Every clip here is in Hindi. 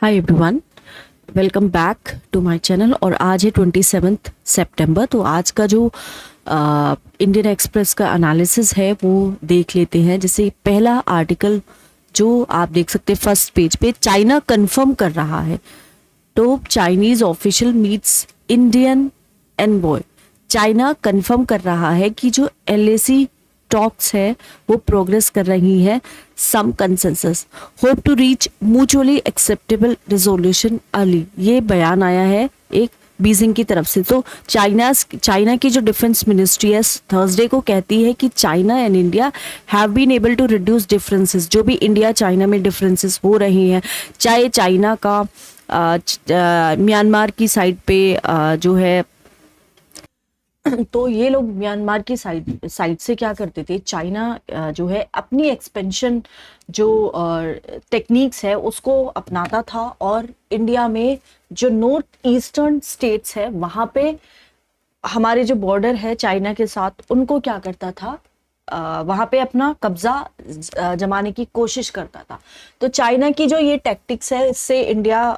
Hi everyone, welcome back to my channel. और आज है 27 सितंबर। तो आज का जो इंडियन एक्सप्रेस का एनालिसिस है वो देख लेते हैं। जैसे पहला आर्टिकल जो आप देख सकते हैं फर्स्ट पेज पे, चाइना कंफर्म कर रहा है तो Chinese official meets Indian envoy. China confirm कर रहा है कि जो एलएसी टॉक्स है वो प्रोग्रेस कर रही है। Some consensus hope to reach mutually acceptable resolution early. ये बयान आया है एक बीजिंग की तरफ से। तो चाइना की जो डिफेंस मिनिस्ट्री है थर्सडे को कहती है कि China and India have been able to reduce differences. जो भी इंडिया चाइना में डिफरेंसेस हो रही हैं, चाहे चाइना का म्यांमार की साइड पे जो है, तो ये लोग म्यांमार की साइड से क्या करते थे, चाइना जो है अपनी एक्सपेंशन जो टेक्निक्स है उसको अपनाता था, और इंडिया में जो नॉर्थ ईस्टर्न स्टेट्स है वहाँ पे हमारे जो बॉर्डर है चाइना के साथ उनको क्या करता था, वहाँ पे अपना कब्जा जमाने की कोशिश करता था। तो चाइना की जो ये टैक्टिक्स है इससे इंडिया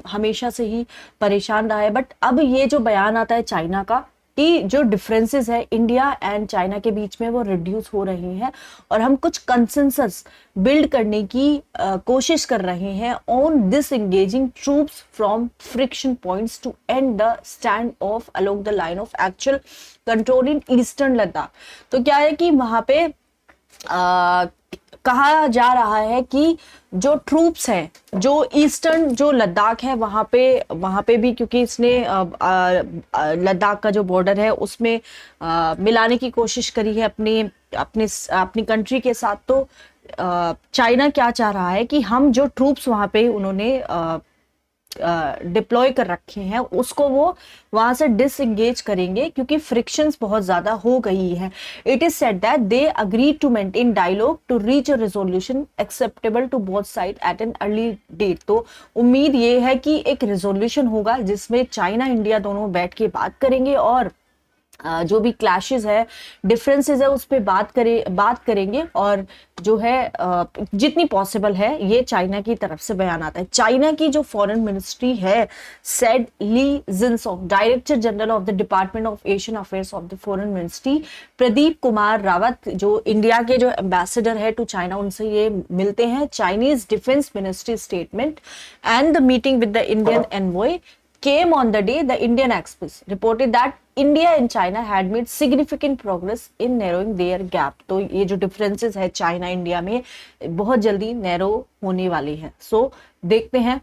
हमेशा से ही परेशान रहा है। बट अब ये जो बयान आता है चाइना का कि जो डिफरेंसेस है इंडिया एंड चाइना के बीच में वो रिड्यूस हो रही हैं, और हम कुछ कंसेंसस बिल्ड करने की कोशिश कर रहे हैं on this engaging troops from friction points to end the standoff along the line of actual control in eastern Ladakh. तो क्या है कि वहां पे कहा जा रहा है कि जो ट्रूप्स हैं, जो ईस्टर्न जो लद्दाख है वहाँ पे भी, क्योंकि इसने लद्दाख का जो बॉर्डर है उसमें मिलाने की कोशिश करी है अपनी कंट्री के साथ। तो चाइना क्या चाह रहा है कि हम जो ट्रूप्स वहाँ पे उन्होंने डिप्लॉय कर रखे हैं उसको वो वहां से डिसएंगेज करेंगे, क्योंकि फ्रिक्शंस बहुत ज्यादा हो गई है। It is said that they agree to maintain dialogue to reach a resolution acceptable to both side at an early date. तो उम्मीद ये है कि एक रेजोल्यूशन होगा जिसमें चाइना इंडिया दोनों बैठ के बात करेंगे, और जो भी क्लैशेस है, डिफरेंसेस है, उस पर बात करेंगे, और जो है जितनी पॉसिबल है ये चाइना की तरफ से बयान आता है। चाइना की जो फॉरेन मिनिस्ट्री है, said Li Jinsong, director general of the department of Asian affairs of the foreign ministry, Pradeep Kumar Rawat जो इंडिया के जो एम्बेसडर है टू चाइना, उनसे ये मिलते हैं। Chinese defence ministry statement and the meeting with the Indian envoy came on the day the Indian Express reported that India and China had made significant progress in narrowing their gap। तो ये जो differences है चाइना इंडिया में बहुत जल्दी नैरो होने वाली है। सो देखते हैं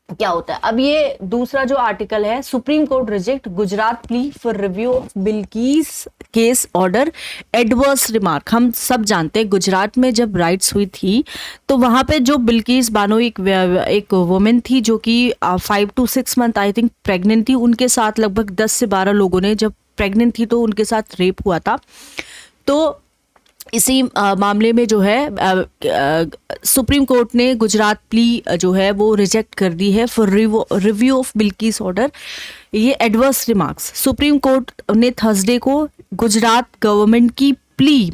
क्या होता है। अब ये दूसरा जो आर्टिकल है, supreme court reject Gujarat plea for review of Bilkis case order adverse remark. हम सब जानते हैं गुजरात में जब राइट्स हुई थी तो वहां पे जो बिल्किस बानो एक वुमेन थी जो कि 5 to 6 month I think pregnant थी, उनके साथ लगभग 10 से 12 लोगों ने, जब प्रेग्नेंट थी तो उनके साथ रेप हुआ था। तो इसी मामले में जो है सुप्रीम कोर्ट ने गुजरात प्ली जो है वो रिजेक्ट कर दी है for review of Bilkis order. ये एडवर्स रिमार्क्स सुप्रीम कोर्ट ने थर्सडे को गुजरात गवर्नमेंट की प्ली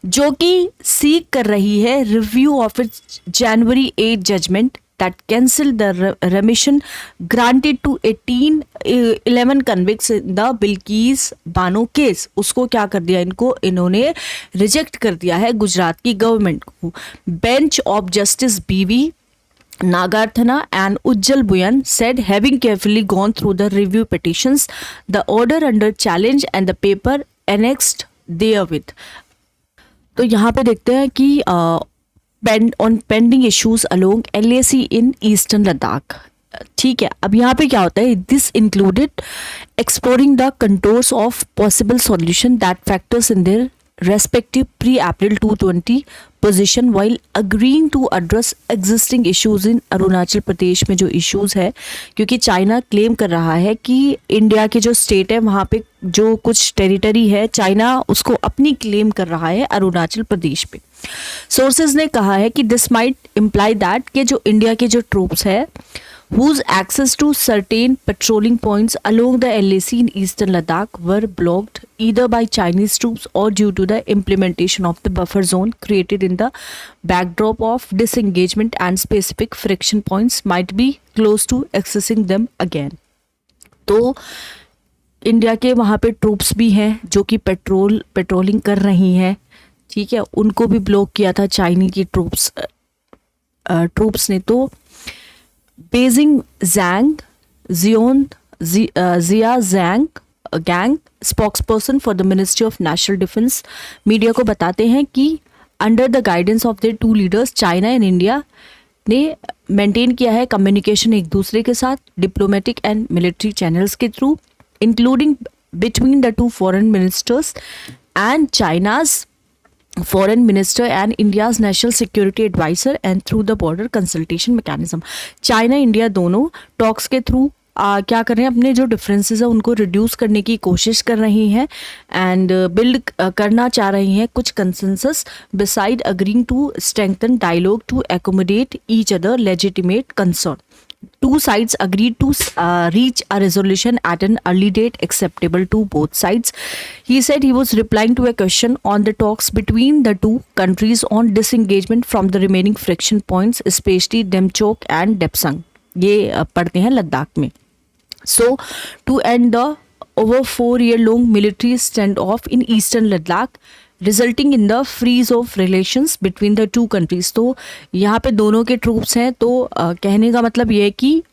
जो कि सीक कर रही है review of its January 8 judgment that cancelled the remission granted to 11 convicts in the Bilkis Bano case. उसको क्या कर दिया, इन्होंने रिजेक्ट कर दिया है गुजरात की गवर्नमेंट को। बेंच ऑफ जस्टिस बीवी Nagarthana and Ujjal Buyan said, having carefully gone through the review petitions, the order under challenge and the paper annexed therewith। तो यहाँ पे देखते हैं कि on pending issues along LAC in Eastern Ladakh। ठीक है, अब यहाँ पे क्या होता है, this included exploring the contours of possible solution that factors in their respective pre April 220 position while agreeing to address existing issues in Arunachal Pradesh में जो इश्यूज है, क्योंकि चाइना क्लेम कर रहा है कि इंडिया के जो स्टेट है वहाँ पे जो कुछ टेरिटरी है चाइना उसको अपनी क्लेम कर रहा है अरुणाचल प्रदेश पे। सोर्सेज ने कहा है कि दिस माइट इम्प्लाई दैट कि जो इंडिया के जो ट्रूप्स है whose access to certain patrolling points along the LAC in eastern Ladakh were blocked either by Chinese troops or due to the implementation of the buffer zone created in the backdrop of disengagement, and specific friction points might be close to accessing them again. तो इंडिया के वहाँ पे ट्रूप्स भी हैं जो कि पेट्रोलिंग कर रही हैं, ठीक है, उनको भी ब्लॉक किया था चाइनी की ट्रूप्स ने। तो Beijing Zhang Jia Zhang Gang spokesperson for the ministry of national defence media को बताते हैं कि under the guidance of the two leaders, China and India ने मेंटेन किया है कम्युनिकेशन एक दूसरे के साथ डिप्लोमेटिक एंड मिलिट्री चैनल्स के through, including between the two foreign ministers and China's foreign minister and India's national security advisor, and through the border consultation mechanism. China India दोनों टॉक्स के थ्रू क्या कर रहे हैं, अपने जो डिफरेंसेस है उनको रिड्यूस करने की कोशिश कर रही हैं एंड बिल्ड करना चाह रही हैं कुछ consensus beside agreeing to strengthen dialogue to accommodate each other legitimate concern. Two sides agreed to reach a resolution at an early date acceptable to both sides. He said he was replying to a question on the talks between the two countries on disengagement from the remaining friction points, especially Demchok and Depsang. ये पढ़ते हैं लद्दाख में. So, to end the over 4-year-long military standoff in eastern Ladakh, resulting in the freeze of relations between the two countries. तो यहाँ पे दोनों के ट्रूप्स हैं, तो कहने का मतलब ये है कि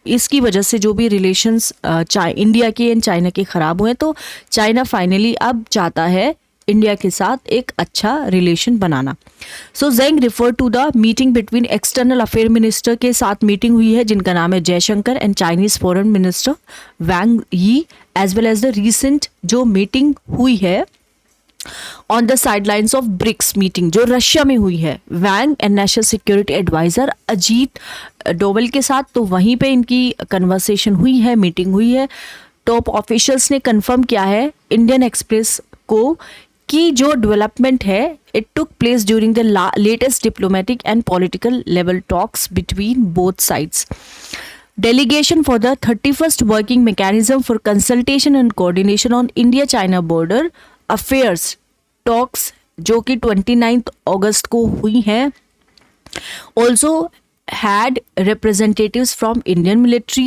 इसकी वजह से जो भी रिलेशंस इंडिया के एंड चाइना के ख़राब हुए, तो चाइना फाइनली अब चाहता है इंडिया के साथ एक अच्छा रिलेशन बनाना. So Zheng refer to the meeting between external affair minister के साथ मीटिंग हुई है जिनका नाम है Jaishankar and Chinese foreign minister Wang Yi, as well as the recent जो मीटिंग हुई है on the sidelines of BRICS meeting जो रशिया में हुई है Wang and national security adviser Ajit Doval के साथ. तो वहीं पे इनकी कन्वर्सेशन हुई है, मीटिंग हुई है. टॉप ऑफिशियल्स ने कंफर्म किया है इंडियन एक्सप्रेस को कि जो डेवलपमेंट है it took place during the latest diplomatic and political level talks between both sides. Delegation for the 31st Working Mechanism for Consultation and Coordination on India-China Border Affairs Talks जो कि 29 अगस्त को हुई हैं, also had representatives from Indian military.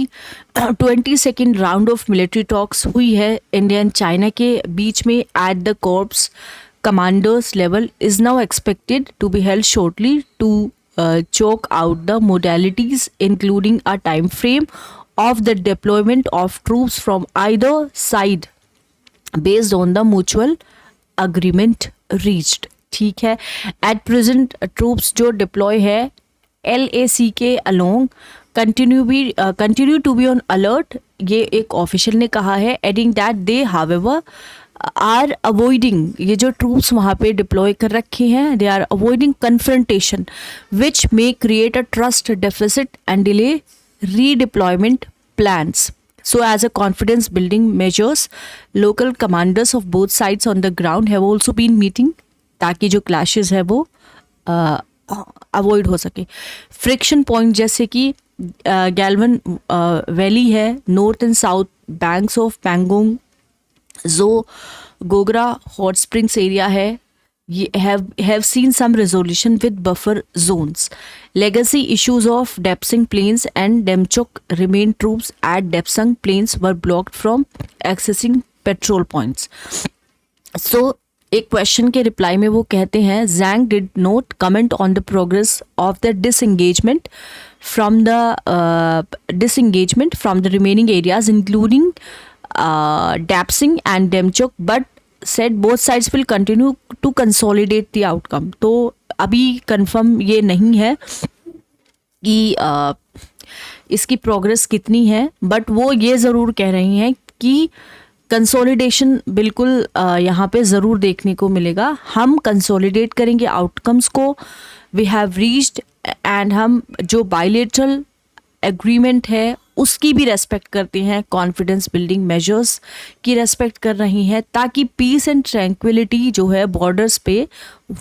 22nd round of military talks हुई है इंडिया एंड चाइना के बीच में at the corps commanders level is now expected to be held shortly to chalk out the modalities, including a time frame of the deployment of troops from either side based on the mutual agreement reached. ठीक है, at present troops जो deploy है LAC के along continue to be on alert, ये एक ऑफिशियल ने कहा है, adding that they however are avoiding, ये जो ट्रूप्स वहाँ पे डिप्लॉय कर रखे हैं, they are avoiding confrontation which may create a trust deficit and delay redeployment plans. So as a confidence building measures local commanders of both sides on the ground have also been meeting ताकि जो क्लैशेज है वो अवॉइड हो सके. फ्रिक्शन पॉइंट जैसे कि गैल्वन वैली है, north and south banks of Pangong जो गोगरा हॉट स्प्रिंग्स एरिया है, ये have seen some resolution with buffer zones. Legacy issues of Depsang Plains and Demchok remain. Troops at Depsang Plains were blocked from accessing patrol points. So एक क्वेश्चन के रिप्लाई में वो कहते हैं Zhang did not comment on the progress of the disengagement from the remaining areas including Depsang and Demchok, but said both sides will continue to consolidate the outcome. तो अभी कंफर्म ये नहीं है कि इसकी प्रोग्रेस कितनी है, बट वो ये ज़रूर कह रही हैं कि कंसोलिडेशन बिल्कुल यहाँ पे ज़रूर देखने को मिलेगा. हम कंसोलिडेट करेंगे आउटकम्स को. वी हैव रीच्ड एंड हम जो बायलेटरल एग्रीमेंट है उसकी भी रेस्पेक्ट करती हैं, कॉन्फिडेंस बिल्डिंग मेजर्स की रेस्पेक्ट कर रही हैं, ताकि पीस एंड ट्रैंक्विलिटी जो है बॉर्डर्स पे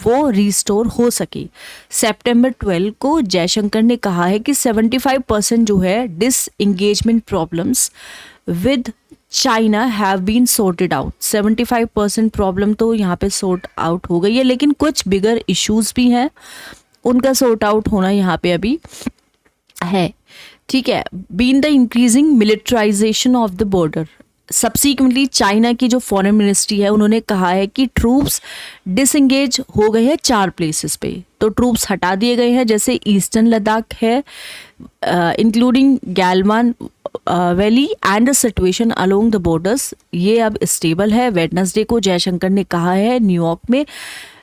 वो रिस्टोर हो सके। सितंबर 12 को जयशंकर ने कहा है कि 75% जो है disengagement problems with China have been sorted out. 75% problem तो यहाँ पे सॉर्ट आउट हो गई है, लेकिन कुछ बिगर इश्यूज भी हैं, उनका सॉर्ट आउट होना यहाँ पे अभी है। ठीक है, been the increasing militarization of the border. Subsequently China की जो फॉरेन मिनिस्ट्री है उन्होंने कहा है कि ट्रूप्स डिसएंगेज हो गए हैं 4 प्लेसेस पे, तो ट्रूप्स हटा दिए गए हैं, जैसे ईस्टर्न लद्दाख है, including Galwan valley and the situation along the borders, ये अब स्टेबल है। वेडनेसडे को जयशंकर ने कहा है न्यूयॉर्क में,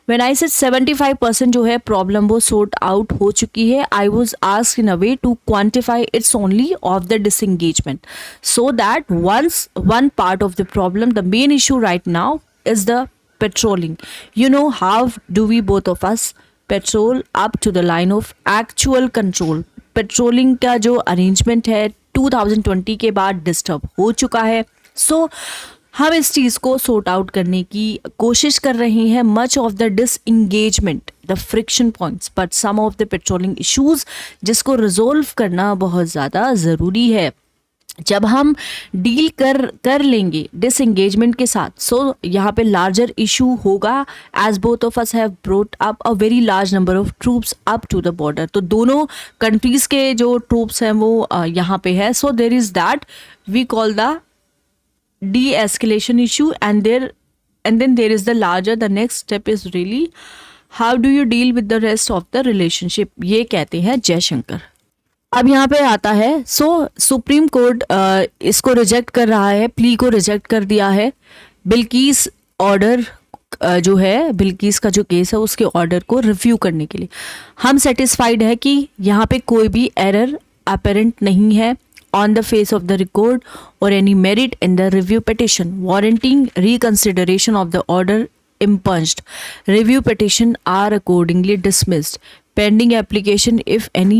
When I said 75% जो है प्रॉब्लम वो सॉर्ट आउट हो चुकी है, I was asked in a way to quantify it's only of the disengagement, so that once one part of the problem, the main issue right now is the patrolling. You know how do we both of us patrol up to the line of actual control. Patrolling का जो arrangement है 2020 के बाद डिस्टर्ब हो चुका है, so हम इस चीज़ को सॉर्ट आउट करने की कोशिश कर रहे हैं। Much of the disengagement, the friction points, but some of the patrolling issues जिसको रिजोल्व करना बहुत ज़्यादा ज़रूरी है। जब हम डील कर लेंगे डिसएंगेजमेंट के साथ, सो यहाँ पे लार्जर इशू होगा, as both of us have brought up a very large number of troops up to the border. तो दोनों कंट्रीज़ के जो ट्रूप्स हैं वो यहाँ पे है, so there is that we call the de-escalation issue, and then there is the larger, the next step is really how do you deal with the rest of the relationship, ये कहते हैं जयशंकर। अब यहाँ पे आता है, सो सुप्रीम कोर्ट इसको रिजेक्ट कर रहा है, प्ली को रिजेक्ट कर दिया है। बिल्किस ऑर्डर जो है, बिल्किस का जो केस है उसके ऑर्डर को रिव्यू करने के लिए हम सेटिस्फाइड है कि यहाँ पे कोई भी एरर अपेरेंट नहीं है on the face of the record or any merit in the review petition warranting reconsideration of the order impunged. Review petition are accordingly dismissed pending application, if any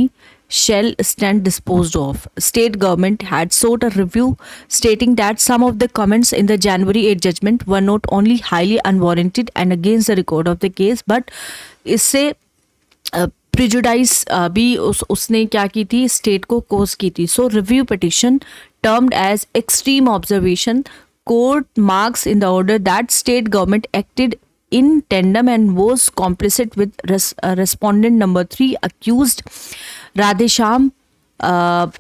shall stand disposed of. State government had sought a review stating that some of the comments in the January 8 judgment were not only highly unwarranted and against the record of the case, but इससे प्रिजुडाइस भी उसने क्या की थी, स्टेट को कोस की थी। So review petition termed as extreme observation, court marks in the order that state government acted in tandem and was complicit with respondent number 3 accused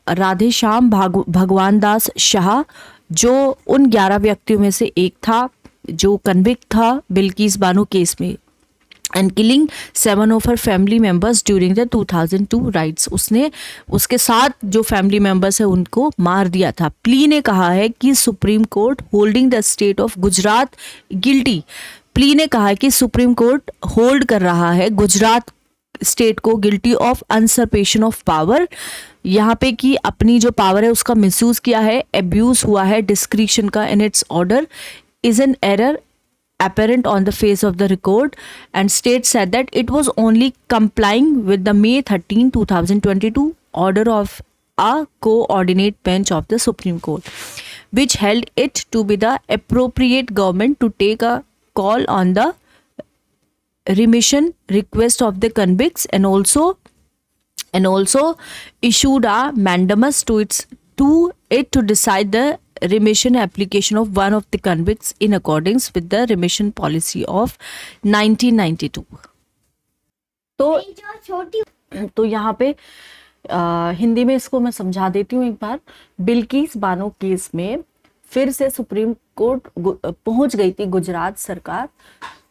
Radheshyam Bhagwan Das Shah, जो उन 11 व्यक्तियों में से एक था जो कन्विक्ट था बिल्किस बानो केस में, and killing 7 of her family members during the 2002 riots. उसने उसके साथ जो फैमिली मेंबर्स है उनको मार दिया था। प्ली ने कहा है कि supreme court holding the state of Gujarat guilty, plea ने कहा है कि सुप्रीम कोर्ट होल्ड कर रहा है गुजरात स्टेट को गिल्टी ऑफ अनसरपेशन ऑफ पावर, यहाँ पे कि अपनी जो पावर है उसका मिसयूज किया है, एब्यूज हुआ है डिस्क्रिशन का in its order, is an error apparent on the face of the record, and state said that it was only complying with the May 13, 2022 order of a coordinate bench of the Supreme Court, which held it to be the appropriate government to take a call on the remission request of the convicts, and also issued a mandamus to it to decide the remission application of one of the convicts in accordance with the remission policy of 1992. तो यहाँ पे हिंदी में इसको मैं समझा देती हूँ एक बार। बिल्किस बानो केस में फिर से सुप्रीम कोर्ट पहुंच गई थी गुजरात सरकार,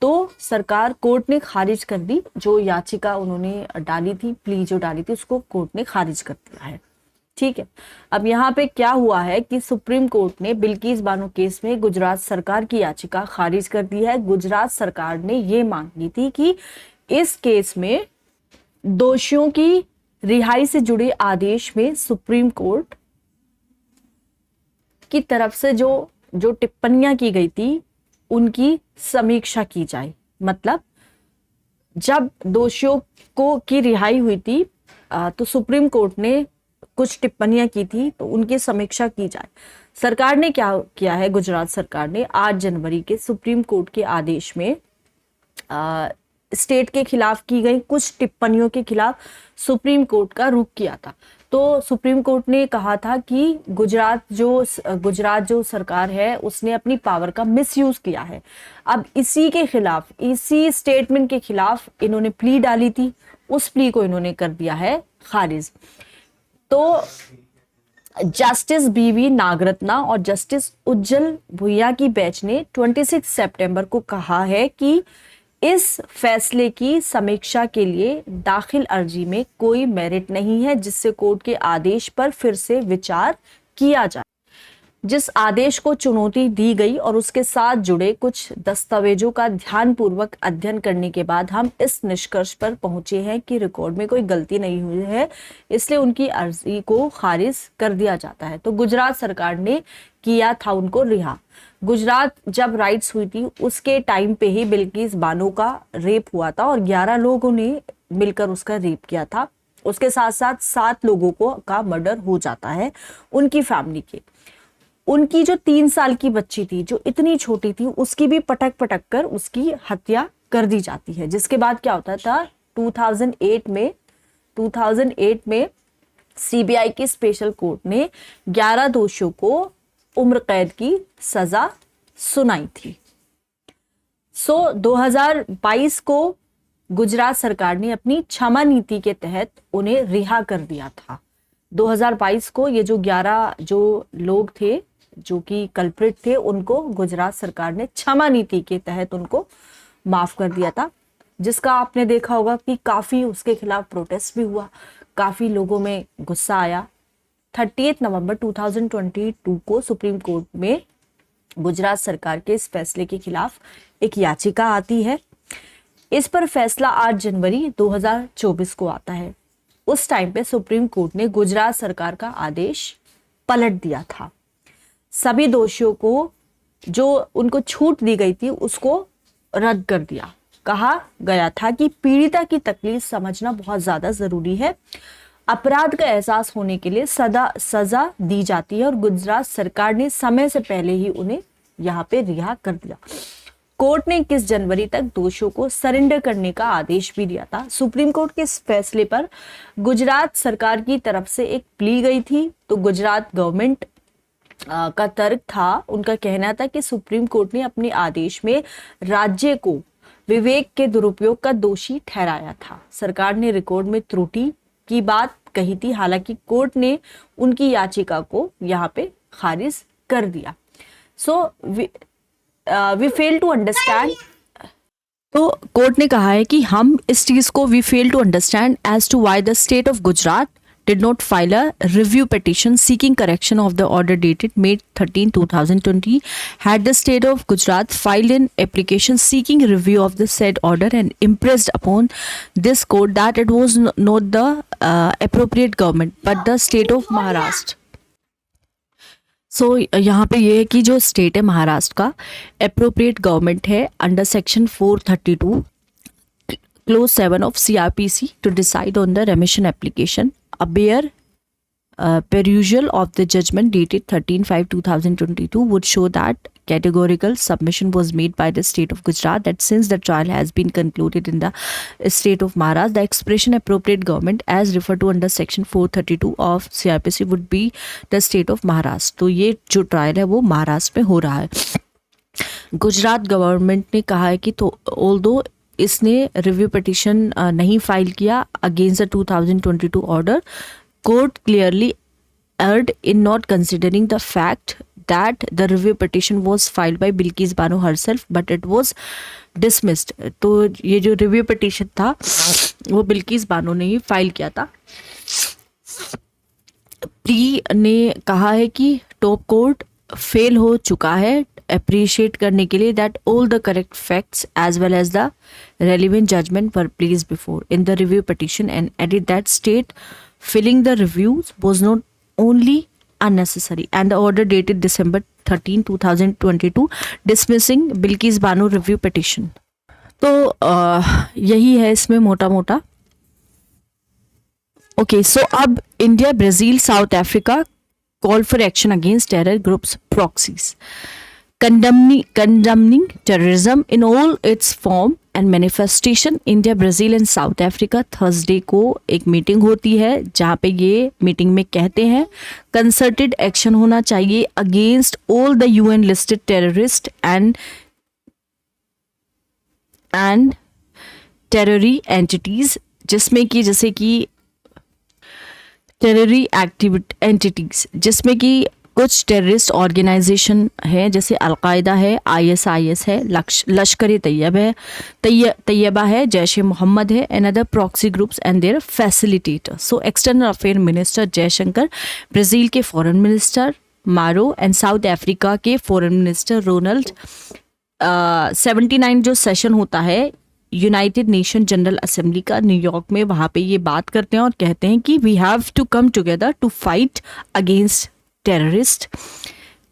तो सरकार कोर्ट ने खारिज कर दी, जो याचिका उन्होंने डाली थी, प्ली जो डाली थी उसको कोर्ट ने खारिज कर दिया है। ठीक है, अब यहाँ पे क्या हुआ है कि सुप्रीम कोर्ट ने बिल्किस बानो केस में गुजरात सरकार की याचिका खारिज कर दी है। गुजरात सरकार ने ये मांगी थी कि इस केस में दोषियों की रिहाई से जुड़े आदेश में सुप्रीम कोर्ट की तरफ से जो टिप्पणियां की गई थी उनकी समीक्षा की जाए। मतलब जब दोषियों की रिहाई हुई थी तो सुप्रीम कोर्ट ने कुछ टिप्पणियां की थी, तो उनकी समीक्षा की जाए। सरकार ने क्या किया है, गुजरात सरकार ने 8 जनवरी के सुप्रीम कोर्ट के आदेश में स्टेट के खिलाफ की गई कुछ टिप्पणियों के खिलाफ सुप्रीम कोर्ट का रुख किया था। तो सुप्रीम कोर्ट ने कहा था कि गुजरात जो सरकार है उसने अपनी पावर का मिसयूज किया है। अब इसी के खिलाफ, इसी स्टेटमेंट के खिलाफ इन्होंने प्ली डाली थी, उस प्ली को इन्होंने कर दिया है खारिज। तो जस्टिस बीवी नागरत्ना और जस्टिस उज्जवल भुइया की बेंच ने 26 सितंबर को कहा है कि इस फैसले की समीक्षा के लिए दाखिल अर्जी में कोई मेरिट नहीं है जिससे कोर्ट के आदेश पर फिर से विचार किया जाए। जिस आदेश को चुनौती दी गई और उसके साथ जुड़े कुछ दस्तावेजों का ध्यानपूर्वक अध्ययन करने के बाद हम इस निष्कर्ष पर पहुंचे हैं कि रिकॉर्ड में कोई गलती नहीं हुई है, इसलिए उनकी अर्जी को खारिज कर दिया जाता है। तो गुजरात सरकार ने किया था उनको रिहा। गुजरात जब राइट्स हुई थी उसके टाइम पे ही बिल्किस बानो का रेप हुआ था और 11 लोगों ने मिलकर उसका रेप किया था। उसके साथ साथ 7 लोगों का मर्डर हो जाता है उनकी फैमिली के। उनकी जो 3 साल की बच्ची थी, जो इतनी छोटी थी, उसकी भी पटक पटक कर उसकी हत्या कर दी जाती है। जिसके बाद क्या होता था, 2008 में सीबीआई की स्पेशल कोर्ट ने 11 दोषियों को उम्र कैद की सजा सुनाई थी। 2022 को गुजरात सरकार ने अपनी क्षमा नीति के तहत उन्हें रिहा कर दिया था। 2022 को ये जो 11 जो लोग थे जो कि कल्प्रिट थे, उनको गुजरात सरकार ने क्षमा नीति के तहत उनको माफ कर दिया था, जिसका आपने देखा होगा कि काफी उसके खिलाफ प्रोटेस्ट भी हुआ, काफी लोगों में गुस्सा आया। 30 नवंबर 2022 को सुप्रीम कोर्ट में गुजरात सरकार के इस फैसले के खिलाफ एक याचिका आती है। इस पर फैसला 8 जनवरी 2024 को आता है। उस टाइम पे सुप्रीम कोर्ट ने गुजरात सरकार का आदेश पलट दिया था। सभी दोषियों को जो उनको छूट दी गई थी उसको रद्द कर दिया। कहा गया था कि पीड़िता की तकलीफ समझना बहुत ज्यादा जरूरी है। अपराध का एहसास होने के लिए सजा दी जाती है और गुजरात सरकार ने समय से पहले ही उन्हें यहाँ पे रिहा कर दिया। कोर्ट ने 21 जनवरी तक दोषियों को सरेंडर करने का आदेश भी दिया था। सुप्रीम कोर्ट के इस फैसले पर गुजरात सरकार की तरफ से एक प्ली गई थी। तो गुजरात गवर्नमेंट का तर्क था, उनका कहना था कि सुप्रीम कोर्ट ने अपने आदेश में राज्य को विवेक के दुरुपयोग का दोषी ठहराया था। सरकार ने रिकॉर्ड में त्रुटि की बात कही थी, हालांकि कोर्ट ने उनकी याचिका को यहाँ पे खारिज कर दिया। We fail to understand. तो कोर्ट ने कहा है कि हम इस चीज को we fail to understand as to why the state of Gujarat did not file a review petition seeking correction of the order dated May 13, 2020. Had the state of Gujarat filed an application seeking review of the said order and impressed upon this court that it was not the appropriate government but the state of Maharashtra. So यहाँ पे ये है कि जो स्टेट है महाराष्ट्र का appropriate government है under section 432 clause 7 of CRPC to decide on the remission application. A bare perusal of the judgment dated 13/5/2022 would show that categorical submission was made by the state of Gujarat that since the trial has been concluded in the state of Maharashtra, the expression appropriate government as referred to under section 432 of CRPC would be the state of Maharashtra. तो ये जो ट्रायल है वो महाराष्ट्र में हो रहा है। गुजरात गवर्नमेंट ने कहा है कि तो ऑल्दो इसने रिव्यू पिटीशन नहीं फाइल किया against the 2022 order, court clearly erred in not considering the fact that the review petition was filed by Bilkis Bano herself but it was dismissed. तो ये जो रिव्यू पिटीशन था वो बिल्किस बानो ने ही फाइल किया था। प्री ने कहा है कि टॉप कोर्ट फेल हो चुका है अप्रिशिएट करने के लिए that all the correct facts as well as the relevant judgment were placed before in the review petition and added that state filling the reviews was not only unnecessary and the order dated December 13, 2022 dismissing Bilkis Bano review petition. तो यही है इसमें मोटा मोटा। ओके, सो अब India, Brazil, south Africa call for action against terror groups proxies, condemning terrorism in all its form and manifestation. India, Brazil and south Africa Thursday को एक मीटिंग होती है जहाँ पे ये मीटिंग में कहते हैं कंसर्टेड एक्शन होना चाहिए against all the UN listed terrorist and terror entities, जिसमें कि जैसे कि टेररी एंटिटीज जिसमें कि कुछ टेररिस्ट ऑर्गेनाइजेशन है जैसे अलकायदा है, ISIS है, लश्कर तैयबा है, जैश ए मोहम्मद है, and other proxy groups and their facilitator. So external affair minister Jaishankar, Brazil के foreign minister Mauro and south Africa के फॉरेन मिनिस्टर रोनाल्ड 79 जो सेशन होता है यूनाइटेड नेशन जनरल असेंबली का न्यूयॉर्क में, वहाँ पे ये बात करते हैं और कहते हैं कि we have to come together to fight against terrorist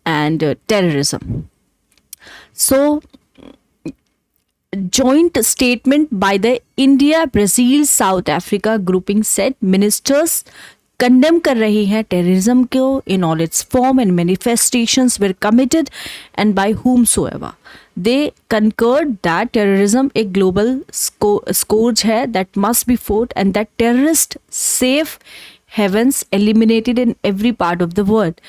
and terrorism. So joint statement by the India, Brazil, South Africa grouping said ministers condemn कर रही हैं टेररिज्म को in all its form and manifestations where committed and by whomsoever. They concurred that terrorism a global scourge है that must be fought and that terrorist safe havens eliminated in every part of the world.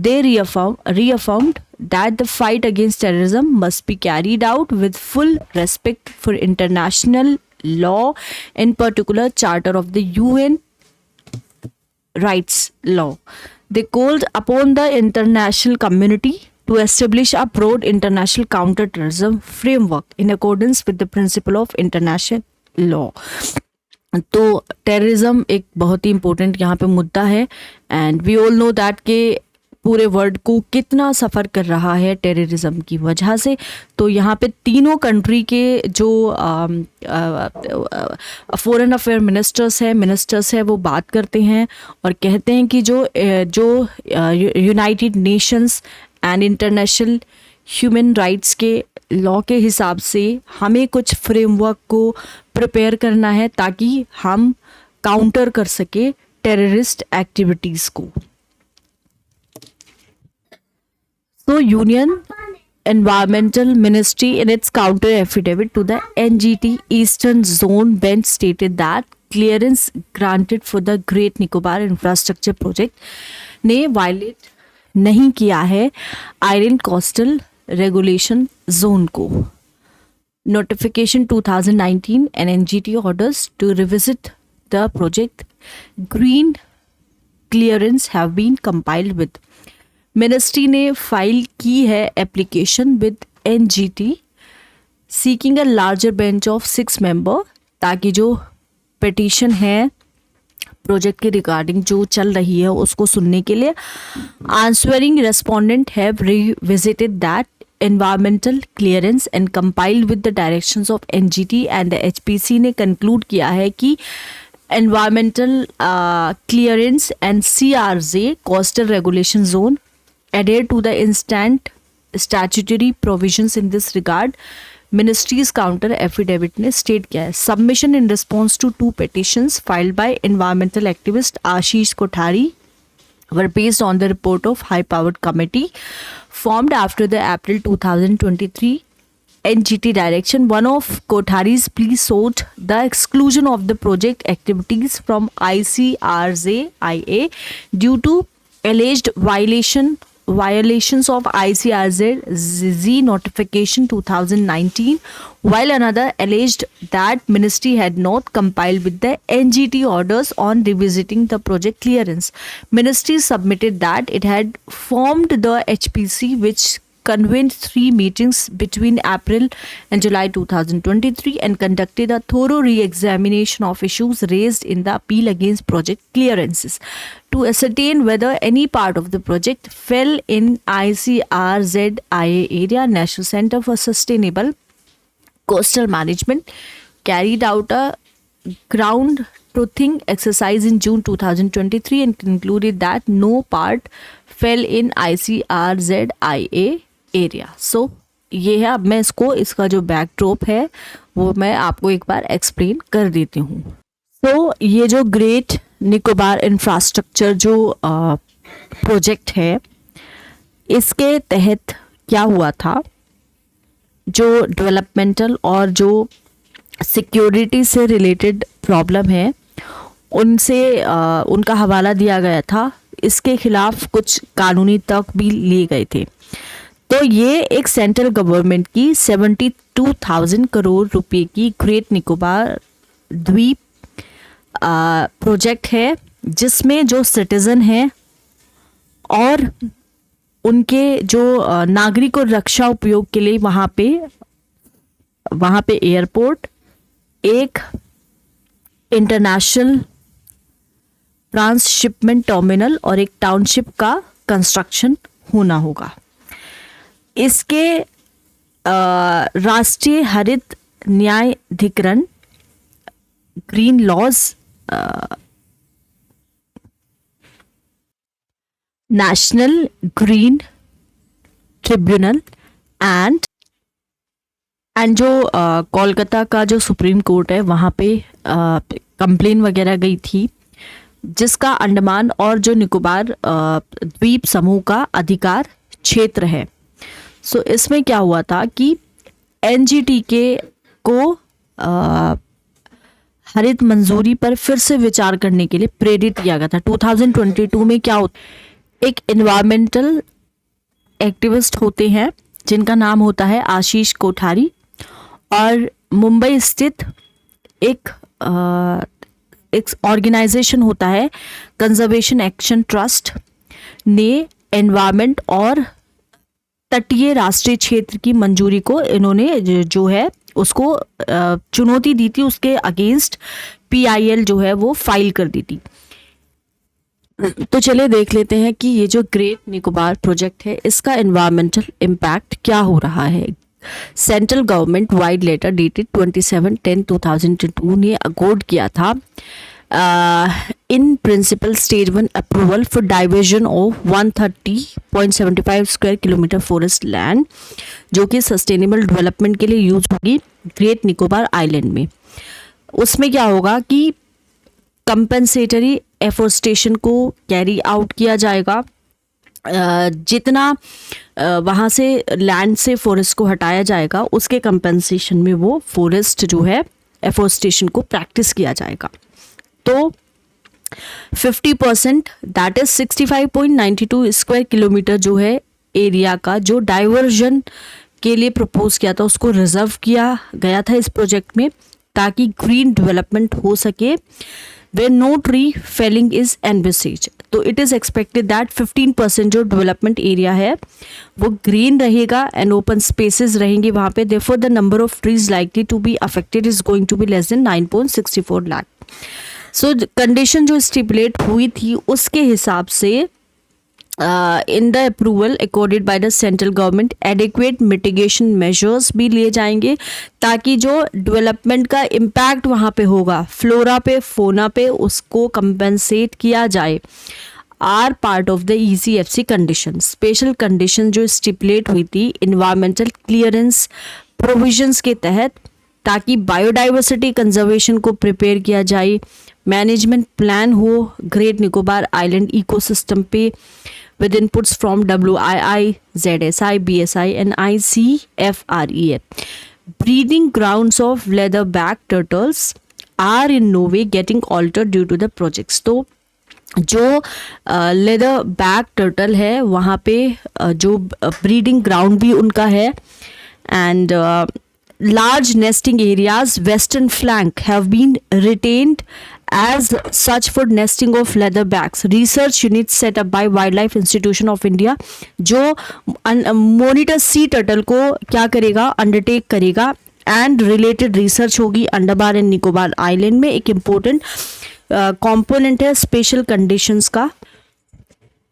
They reaffirmed that the fight against terrorism must be carried out with full respect for international law, in particular Charter of the UN Rights Law. They called upon the international community to establish a broad international counter-terrorism framework in accordance with the principle of international law. तो टेररिज्म एक बहुत ही इम्पोर्टेंट यहाँ पे मुद्दा है and we all know that के पूरे वर्ल्ड को कितना सफ़र कर रहा है टेररिज्म की वजह से. तो यहाँ पे तीनों कंट्री के जो फॉरेन अफेयर मिनिस्टर्स है वो बात करते हैं और कहते हैं कि जो United Nations and international human rights के लॉ के हिसाब से हमें कुछ फ्रेमवर्क को प्रिपेयर करना है ताकि हम काउंटर कर सके टेररिस्ट एक्टिविटीज़ को. So Union Environmental Ministry in its counter affidavit to the NGT Eastern Zone Bench stated that clearance granted for the Great Nicobar Infrastructure Project ने वायलेट नहीं किया है आयरन कोस्टल रेगुलेशन जोन को. Notification 2019 and NGT orders to revisit the project green clearance have been compiled with. Ministry ने फाइल की है application with NGT seeking a larger bench of 6 member ताकि जो पिटीशन है प्रोजेक्ट के रिगार्डिंग जो चल रही है उसको सुनने के लिए. Answering respondent have revisited that environmental clearance and compiled with the directions of NGT and the HPC ने कंक्लूड किया है कि environmental clearance and CRZ coastal regulation zone adhere to the instant statutory provisions in this regard. Ministry's counter affidavit ने state किया है. Submission in response to 2 petitions filed by environmental activist Ashish Kothari were based on the report of high-powered committee formed after the April 2023 NGT direction. One of Kothari's pleas sought the exclusion of the project activities from ICRZ-IA due to alleged violations of ICRZ notification 2019, while another alleged that ministry had not complied with the NGT orders on revisiting the project clearance. Ministry submitted that it had formed the HPC, which convened 3 meetings between April and July 2023 and conducted a thorough re-examination of issues raised in the appeal against project clearances to ascertain whether any part of the project fell in ICRZ-IA area. National Center for Sustainable Coastal Management carried out a ground truthing exercise in June 2023 and concluded that no part fell in ICRZ-IA area. So ये है. अब मैं इसका जो बैकड्रॉप है वो मैं आपको एक बार एक्सप्लेन कर देती हूँ. तो ये जो ग्रेट निकोबार इंफ्रास्ट्रक्चर जो प्रोजेक्ट है, इसके तहत क्या हुआ था, जो डेवलपमेंटल और जो सिक्योरिटी से रिलेटेड प्रॉब्लम है उनसे उनका हवाला दिया गया था। इसके खिलाफ कुछ कानूनी तर्क भी लिए गए थे। तो ये एक सेंट्रल गवर्नमेंट की 72,000 करोड़ रुपए की ग्रेट निकोबार द्वीप प्रोजेक्ट है, जिसमें जो सिटीजन हैं और उनके जो नागरिक और रक्षा उपयोग के लिए वहाँ पे एयरपोर्ट, एक इंटरनेशनल ट्रांसशिपमेंट टर्मिनल और एक टाउनशिप का कंस्ट्रक्शन होना होगा। इसके राष्ट्रीय हरित न्यायाधिकरण, green laws, national green tribunal and जो कोलकाता का जो सुप्रीम कोर्ट है वहाँ पे कंप्लेन वगैरह गई थी, जिसका अंडमान और जो निकोबार द्वीप समूह का अधिकार क्षेत्र है। सो इसमें क्या हुआ था कि एनजीटी को हरित मंजूरी पर फिर से विचार करने के लिए प्रेरित किया गया था। 2022 में क्या होता, एक एनवायरमेंटल एक्टिविस्ट होते हैं जिनका नाम होता है आशीष कोठारी, और मुंबई स्थित एक ऑर्गेनाइजेशन होता है कंजर्वेशन एक्शन ट्रस्ट ने एनवायरमेंट और तटीय राष्ट्रीय क्षेत्र की मंजूरी को इन्होंने जो है उसको चुनौती दी थी। उसके अगेंस्ट PIL जो है वो फाइल कर दी थी। तो चलिए देख लेते हैं कि ये जो ग्रेट निकोबार प्रोजेक्ट है इसका एनवायरमेंटल इम्पैक्ट क्या हो रहा है। Central government vide letter dated 27/10/2002 ने अकॉर्ड किया था in principle stage 1 approval for diversion of 130.75 square kilometre forest land, जो कि सस्टेनेबल डेवलपमेंट के लिए यूज होगी ग्रेट निकोबार आइलैंड में। उसमें क्या होगा कि कंपेंसेटरी एफोरेस्टेशन को कैरी आउट किया जाएगा। जितना वहाँ से लैंड से फॉरेस्ट को हटाया जाएगा उसके कंपेंसेशन में वो फॉरेस्ट जो है एफोरेस्टेशन को प्रैक्टिस किया जाएगा। तो 50% दैट इज 65.92 स्क्वायर किलोमीटर जो है एरिया का जो डाइवर्जन के लिए प्रपोज किया था उसको रिजर्व किया गया था इस प्रोजेक्ट में, ताकि ग्रीन डेवलपमेंट हो सके where no tree felling is envisaged। तो इट इज़ एक्सपेक्टेड दैट 15% जो डेवलपमेंट एरिया है वो ग्रीन रहेगा एंड ओपन स्पेसेस रहेंगे वहाँ पे। Therefore the number of trees likely to be affected is going to be less than 9.64 lakh. So condition जो स्टिपुलेट हुई थी उसके हिसाब से in the approval accorded by the central government adequate mitigation measures भी लिए जाएंगे, ताकि जो डेवलपमेंट का इम्पैक्ट वहाँ पे होगा फ्लोरा पे फोना पे उसको कंपेंसेट किया जाए। Are part of the ECFC condition. Special condition जो स्टिपुलेट हुई थी इन्वायरमेंटल क्लियरेंस प्रोविजंस के तहत, ताकि बायोडाइवर्सिटी कंजर्वेशन को प्रिपेयर किया जाए, मैनेजमेंट प्लान हो ग्रेट निकोबार आइलैंड इकोसिस्टम पे with inputs from WII, ZSI, BSI and ICFREA. Breeding grounds of leatherback turtles are in no way getting altered due to the projects। तो जो leatherback turtle है वहाँ पे जो breeding ground भी उनका है, and large nesting areas western flank have been retained as such for nesting of leatherbacks। research unit set up by wildlife institution of India जो monitor sea turtle को क्या करेगा, undertake करेगा, and related research होगी अंडमान एंड निकोबार आइलैंड में। एक important component है स्पेशल कंडीशंस का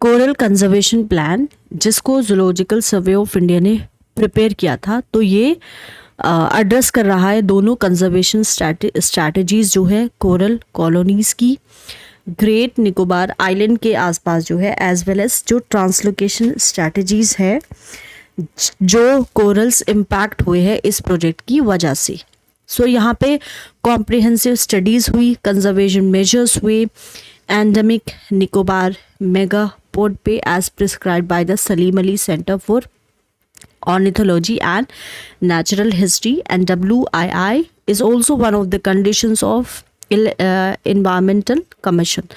कोरल कंजर्वेशन प्लान, जिसको जूलॉजिकल सर्वे ऑफ इंडिया ने प्रिपेयर किया था। तो ये एड्रेस कर रहा है दोनों कंजर्वेशन स्ट्रैटेजीज जो है कोरल कॉलोनीज की ग्रेट निकोबार आइलैंड के आसपास जो है, एज वेल एज जो ट्रांसलोकेशन स्ट्रैटेजीज है जो कोरल्स इम्पैक्ट हुए हैं इस प्रोजेक्ट की वजह से। सो यहाँ पे कॉम्प्रिहेंसिव स्टडीज़ हुई, कंजर्वेशन मेजर्स हुए, endemic Nicobar mega pod bay as prescribed by the Salim Ali Center for Ornithology and Natural History, and WII is also one of the conditions of Environmental Commission.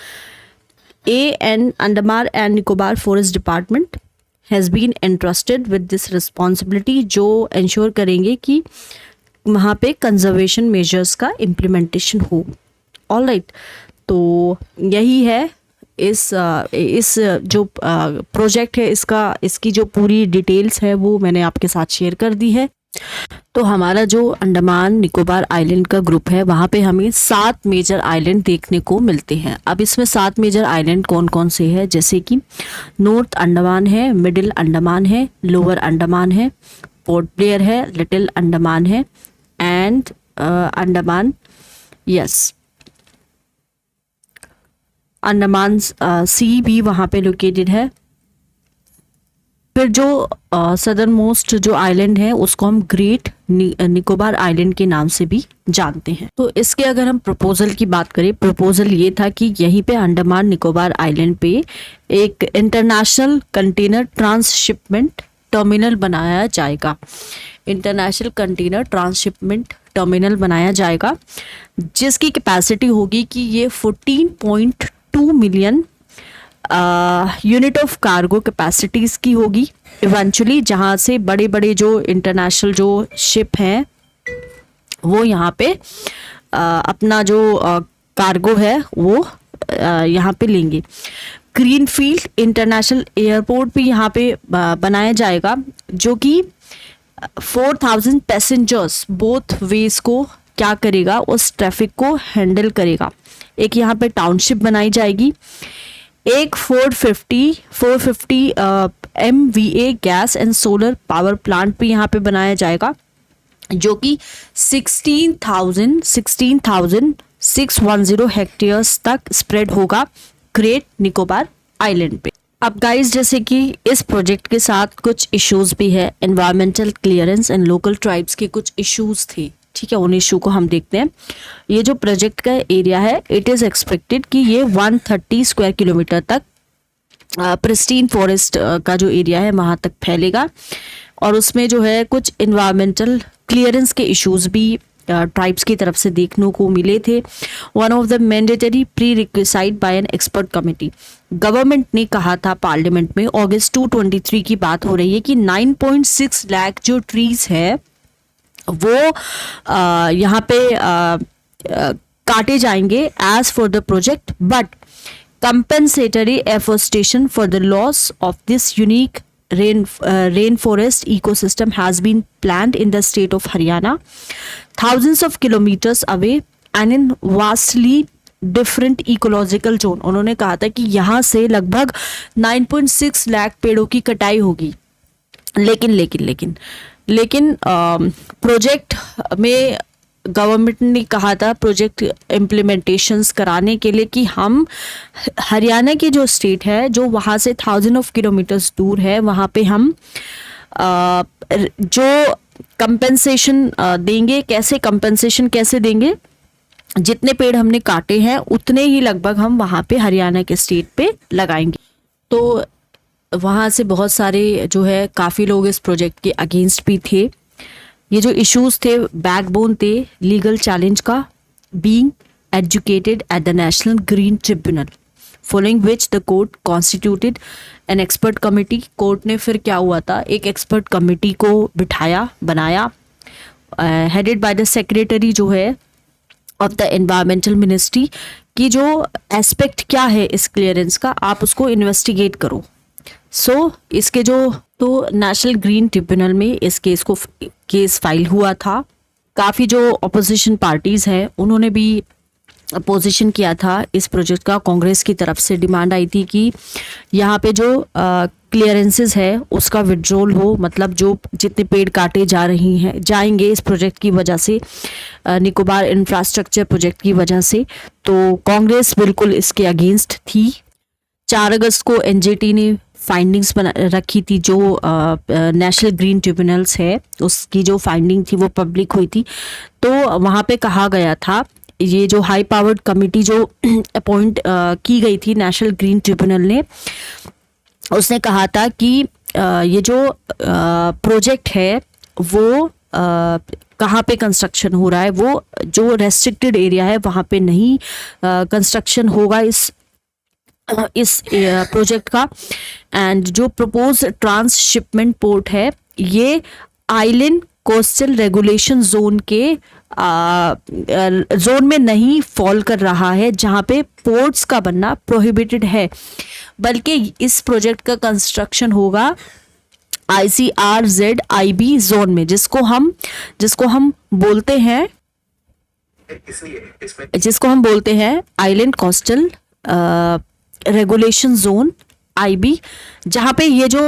AN Andaman and Nicobar Forest Department has been entrusted with this responsibility, जो ensure करेंगे कि वहाँ पे कंजर्वेशन मेजर्स का इम्प्लीमेंटेशन हो. ऑलराइट, तो यही है इस जो प्रोजेक्ट है इसकी जो पूरी डिटेल्स है वो मैंने आपके साथ शेयर कर दी है. तो हमारा जो अंडमान निकोबार आइलैंड का ग्रुप है वहाँ पे हमें 7 मेजर आइलैंड देखने को मिलते हैं. अब इसमें 7 मेजर आइलैंड कौन कौन से हैं, जैसे कि नॉर्थ अंडमान है, मिडिल अंडमान है, लोअर अंडमान है, पोर्ट ब्लेयर है, लिटिल अंडमान है एंड अंडमान, यस, अंडमान सी भी वहाँ पे लोकेटेड है. फिर जो सदर्न मोस्ट जो आइलैंड है उसको हम ग्रेट निकोबार आइलैंड के नाम से भी जानते हैं. तो इसके अगर हम प्रपोजल की बात करें, प्रपोजल ये था कि यहीं पे अंडमान निकोबार आइलैंड पे एक इंटरनेशनल कंटेनर ट्रांसशिपमेंट टर्मिनल बनाया जाएगा. इंटरनेशनल कंटेनर ट्रांसशिपमेंट टर्मिनल बनाया जाएगा जिसकी कैपेसिटी होगी कि ये 14.2 million unit of cargo capacities की होगी इवेंचुअली, जहाँ से बड़े बड़े जो इंटरनेशनल जो शिप हैं वो यहाँ पे अपना जो कार्गो है वो यहाँ पे लेंगे. ग्रीनफील्ड इंटरनेशनल एयरपोर्ट भी यहाँ पे बनाया जाएगा जो कि 4000 पैसेंजर्स बोथ वेज को क्या करेगा, उस ट्रैफिक को हैंडल करेगा. एक यहाँ पे टाउनशिप बनाई जाएगी. एक 450 MVA gas and solar power plant भी यहाँ पे बनाया जाएगा जो कि 16,610 हेक्टेयर्स तक स्प्रेड होगा ग्रेट निकोबार आइलैंड पे. अब गाइस, जैसे कि इस प्रोजेक्ट के साथ कुछ इश्यूज भी है, environmental clearance and local tribes के कुछ इश्यूज थे. ठीक है, उन इशू को हम देखते हैं. ये जो प्रोजेक्ट का एरिया है, इट इज़ एक्सपेक्टेड कि ये 130 स्क्वायर किलोमीटर तक प्रिस्टीन फॉरेस्ट का जो एरिया है वहाँ तक फैलेगा. और उसमें जो है कुछ इन्वायरमेंटल क्लियरेंस के इश्यूज भी ट्राइब्स की तरफ से देखने को मिले थे. One of the mandatory prerequisite by an expert committee. Government ने कहा था पार्लियामेंट में, अगस्त 2023 की बात हो रही है, कि 9.6 लाख जो ट्रीज है वो यहाँ पे काटे जाएंगे as for the project, but compensatory afforestation for the loss of this unique rainforest ecosystem has been planned in the state of Haryana, thousands of kilometers away and in vastly different ecological zone. उन्होंने कहा था कि यहाँ से लगभग 9.6 लाख पेड़ों की कटाई होगी. लेकिन प्रोजेक्ट में गवर्नमेंट ने कहा था प्रोजेक्ट इम्प्लीमेंटेशंस कराने के लिए कि हम हरियाणा की जो स्टेट है जो वहाँ से 1000 ऑफ किलोमीटर्स दूर है वहाँ पे हम जो कंपेंसेशन देंगे, कंपेंसेशन कैसे देंगे, जितने पेड़ हमने काटे हैं उतने ही लगभग हम वहाँ पे हरियाणा के स्टेट पे लगाएंगे. तो वहाँ से बहुत सारे जो है काफ़ी लोग इस प्रोजेक्ट के अगेंस्ट भी थे. ये जो इश्यूज थे बैकबोन थे लीगल चैलेंज का, being educated at the national green tribunal, following which the court constituted N expert committee. Court ने फिर क्या हुआ था, एक एक्सपर्ट कमेटी को बनाया हेडेड बाय द सेक्रेटरी जो है ऑफ द एनवायरमेंटल मिनिस्ट्री, की जो एस्पेक्ट क्या है इस क्लियरेंस का आप उसको इन्वेस्टिगेट करो. इसके जो तो नेशनल ग्रीन ट्रिब्यूनल में इस केस फाइल हुआ था. काफ़ी जो अपोजिशन पार्टीज़ हैं उन्होंने भी अपोजिशन किया था इस प्रोजेक्ट का. कांग्रेस की तरफ से डिमांड आई थी कि यहाँ पे जो क्लियरेंसेस है उसका विड्रॉल हो, मतलब जो जितने पेड़ काटे जाएंगे इस प्रोजेक्ट की वजह से, निकोबार इंफ्रास्ट्रक्चर प्रोजेक्ट की वजह से, तो कांग्रेस बिल्कुल इसके अगेंस्ट थी. 4 अगस्त को एनजीटी ने फाइंडिंग्स रखी थी, जो नेशनल ग्रीन ट्रिब्यूनल्स है उसकी जो फाइंडिंग थी वो पब्लिक हुई थी. तो वहाँ पे कहा गया था ये जो हाई पावर्ड कमेटी जो अपॉइंट की गई थी नेशनल ग्रीन ट्रिब्यूनल ने, उसने कहा था कि ये जो प्रोजेक्ट है वो कहाँ पे कंस्ट्रक्शन हो रहा है, वो जो रेस्ट्रिक्टेड एरिया है वहाँ पे नहीं कंस्ट्रक्शन होगा इस प्रोजेक्ट का। एंड जो प्रपोज ट्रांसशिपमेंट पोर्ट है ये आइलैंड कोस्टल रेगुलेशन जोन के जोन में नहीं फॉल कर रहा है, जहाँ पे पोर्ट्स का बनना प्रोहिबिटेड है, बल्कि इस प्रोजेक्ट का कंस्ट्रक्शन होगा ICRZIB जोन में, जिसको हम बोलते हैं island coastal regulation zone IB, जहाँ पे ये जो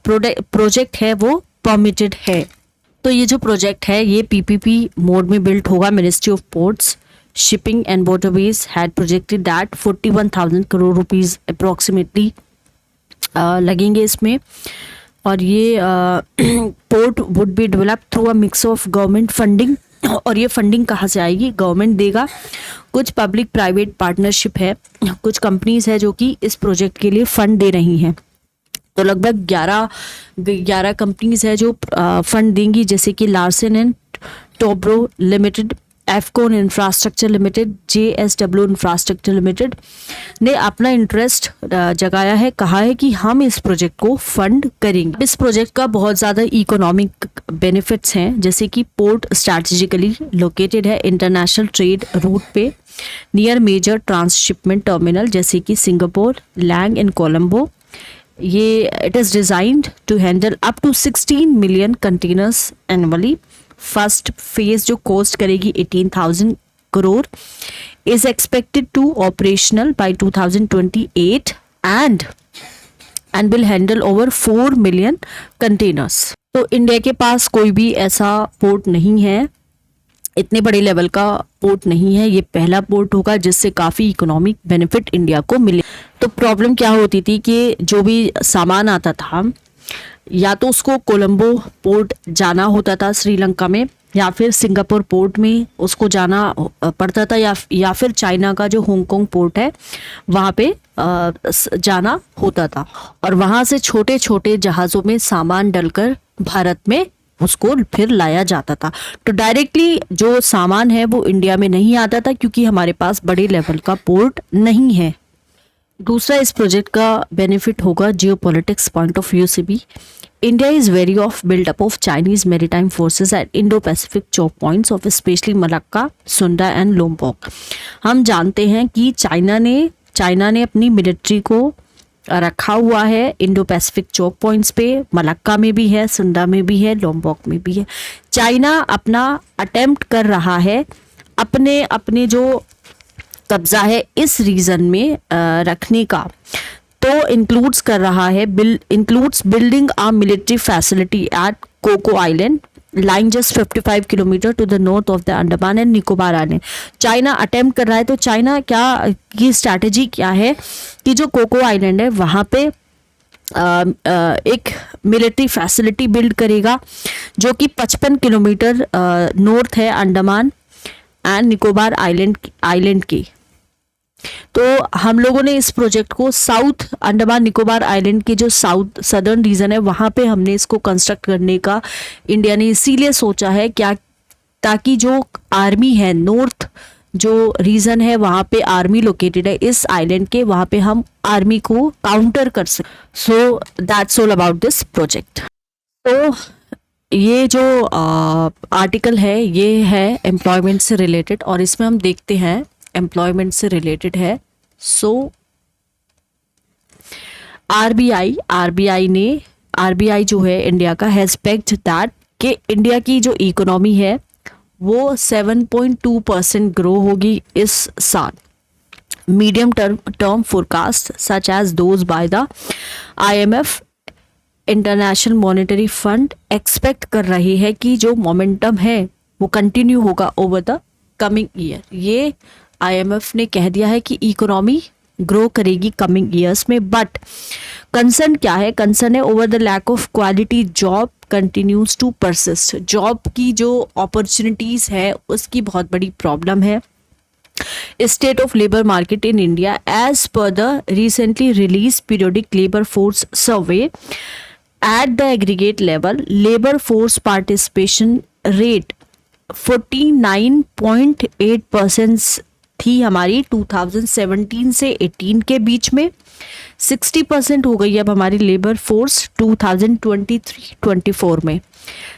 प्रोजेक्ट है वो परमिटेड है। तो ये जो प्रोजेक्ट है ये PPP मोड में बिल्ट होगा। Ministry of ports, shipping and waterways had projected that 41,000 crore rupees approximately लगेंगे इसमें। और ये port would be develop through a mix of government funding, और ये फंडिंग कहाँ से आएगी, गवर्नमेंट देगा, कुछ पब्लिक प्राइवेट पार्टनरशिप है, कुछ कंपनीज है जो कि इस प्रोजेक्ट के लिए फंड दे रही हैं। तो लगभग 11 कंपनीज है जो फंड देंगी, जैसे कि Larsen and Toubro limited, Afcons infrastructure limited, JSW infrastructure limited ने अपना इंटरेस्ट जगाया है, कहा है कि हम इस प्रोजेक्ट को फंड करेंगे। इस प्रोजेक्ट का बहुत ज़्यादा इकोनॉमिक बेनिफिट्स हैं, जैसे कि पोर्ट स्ट्रैटेजिकली लोकेटेड है इंटरनेशनल ट्रेड रूट पे, नियर मेजर ट्रांसशिपमेंट टर्मिनल जैसे कि सिंगापुर, लैंग एंड कोलंबो। ये it is designed to handle up to 16 million containers annually. First phase जो कॉस्ट करेगी 18,000 crore is expected to operational by 2028 and will handle over 4 million containers. तो इंडिया के पास कोई भी ऐसा पोर्ट नहीं है, इतने बड़े लेवल का पोर्ट नहीं है, ये पहला पोर्ट होगा जिससे काफ़ी इकोनॉमिक बेनिफिट इंडिया को मिले। तो प्रॉब्लम क्या होती थी कि जो भी सामान आता था या तो उसको कोलंबो पोर्ट जाना होता था श्रीलंका में, या फिर सिंगापुर पोर्ट में उसको जाना पड़ता था, या फिर चाइना का जो हांगकांग पोर्ट है वहाँ पे जाना होता था, और वहाँ से छोटे छोटे जहाज़ों में सामान डलकर भारत में उसको फिर लाया जाता था। तो डायरेक्टली जो सामान है वो इंडिया में नहीं आता था, क्योंकि हमारे पास बड़े लेवल का पोर्ट नहीं है। दूसरा इस प्रोजेक्ट का बेनिफिट होगा जियोपॉलिटिक्स पॉइंट ऑफ व्यू से भी। India is wary of buildup of Chinese maritime forces at Indo Pacific choke points of specially Malacca, Sunda and Lombok. हम जानते हैं कि चाइना ने अपनी मिलिट्री को रखा हुआ है इंडो पैसिफिक चोक पॉइंट्स पे, मलक्का में भी है, सुंडा में भी है, लोम्बोक में भी है। चाइना अपना अटेम्प्ट कर रहा है अपने जो कब्जा है इस रीजन में रखने का, तो इंक्लूड्स कर रहा है includes building a military facility at Coco island lying just 55 kilometre to the north of the Andaman and Nicobar island. China attempt कर रहा है, तो चाइना की स्ट्रैटेजी क्या है कि जो कोको आइलैंड है वहाँ पे एक मिलिट्री फैसिलिटी बिल्ड करेगा जो कि 55 किलोमीटर नॉर्थ है अंडमान एंड निकोबार आइलैंड की। तो हम लोगों ने इस प्रोजेक्ट को साउथ अंडमान निकोबार आइलैंड के जो सदर्न रीजन है वहाँ पे हमने इसको कंस्ट्रक्ट करने का इंडिया ने इसीलिए सोचा है, क्या ताकि जो आर्मी है नॉर्थ जो रीजन है वहाँ पे आर्मी लोकेटेड है इस आइलैंड के, वहाँ पे हम आर्मी को काउंटर कर सकें। So that's all about this project. तो ये जो आर्टिकल है ये है एम्प्लॉयमेंट से रिलेटेड, और इसमें हम देखते हैं एम्प्लॉयमेंट से रिलेटेड है। सो आरबीआई जो है इंडिया का हैज पेग्ड दैट कि इंडिया की जो इकोनॉमी है वो 7.2% ग्रो होगी इस साल। Medium term forecast such as those by the IMF international monetary fund expect कर रही है कि जो मोमेंटम है वो कंटिन्यू होगा ओवर द कमिंग ईयर। ये IMF ने कह दिया है कि इकोनॉमी ग्रो करेगी कमिंग ईयर्स में, बट कंसर्न क्या है, कंसर्न है over the lack of quality job continues to persist. Job की जो अपॉर्चुनिटीज है उसकी बहुत बड़ी प्रॉब्लम है, state of labor market in India as per the recently released periodic labor force survey. At the aggregate level, labor force participation rate 49.8% थी हमारी 2017 से 18 के बीच में। 60% हो गई अब हमारी लेबर फोर्स 2023-24 में।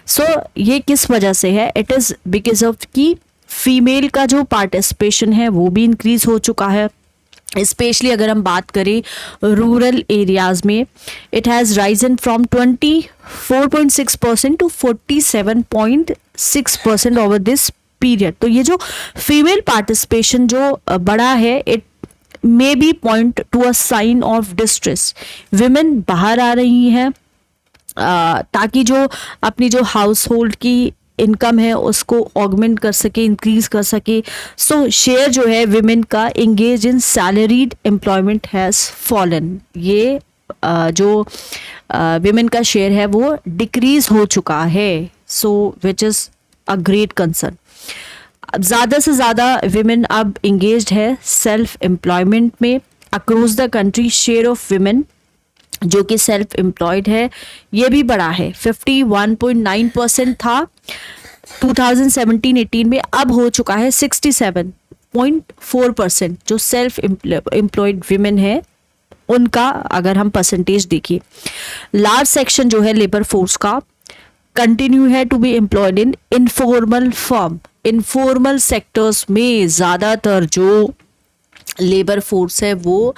सो ये किस वजह से है? इट इज़ बिकॉज ऑफ कि फीमेल का जो पार्टिसिपेशन है वो भी इंक्रीज हो चुका है। स्पेशली अगर हम बात करें रूरल एरियाज में, it has risen from 24.6% to 47.6% over this period. तो ये जो फीमेल पार्टिसिपेशन जो बढ़ा है, it may be point to a sign of distress. Women बाहर आ रही हैं ताकि जो अपनी जो हाउस होल्ड की इनकम है उसको ऑगमेंट कर सके, इंक्रीज कर सके। सो शेयर जो है विमेन का engage in salaried employment has fallen. ये जो विमेन का शेयर है वो डिक्रीज हो चुका है। So which is a great concern. ज़्यादा से ज़्यादा विमेन अब इंगेज्ड है सेल्फ एम्प्लॉयमेंट में। Across the country share of women जो कि सेल्फ एम्प्लॉयड है ये भी बढ़ा है। 51.9% था 2017-18 में, अब हो चुका है 67.4%। जो सेल्फ एम्प्लॉयड विमेन है उनका अगर हम परसेंटेज देखिए, लार्ज सेक्शन जो है लेबर फोर्स का कंटिन्यू है to be employed in informal firm. Informal sectors में ज़्यादातर जो लेबर फोर्स है वो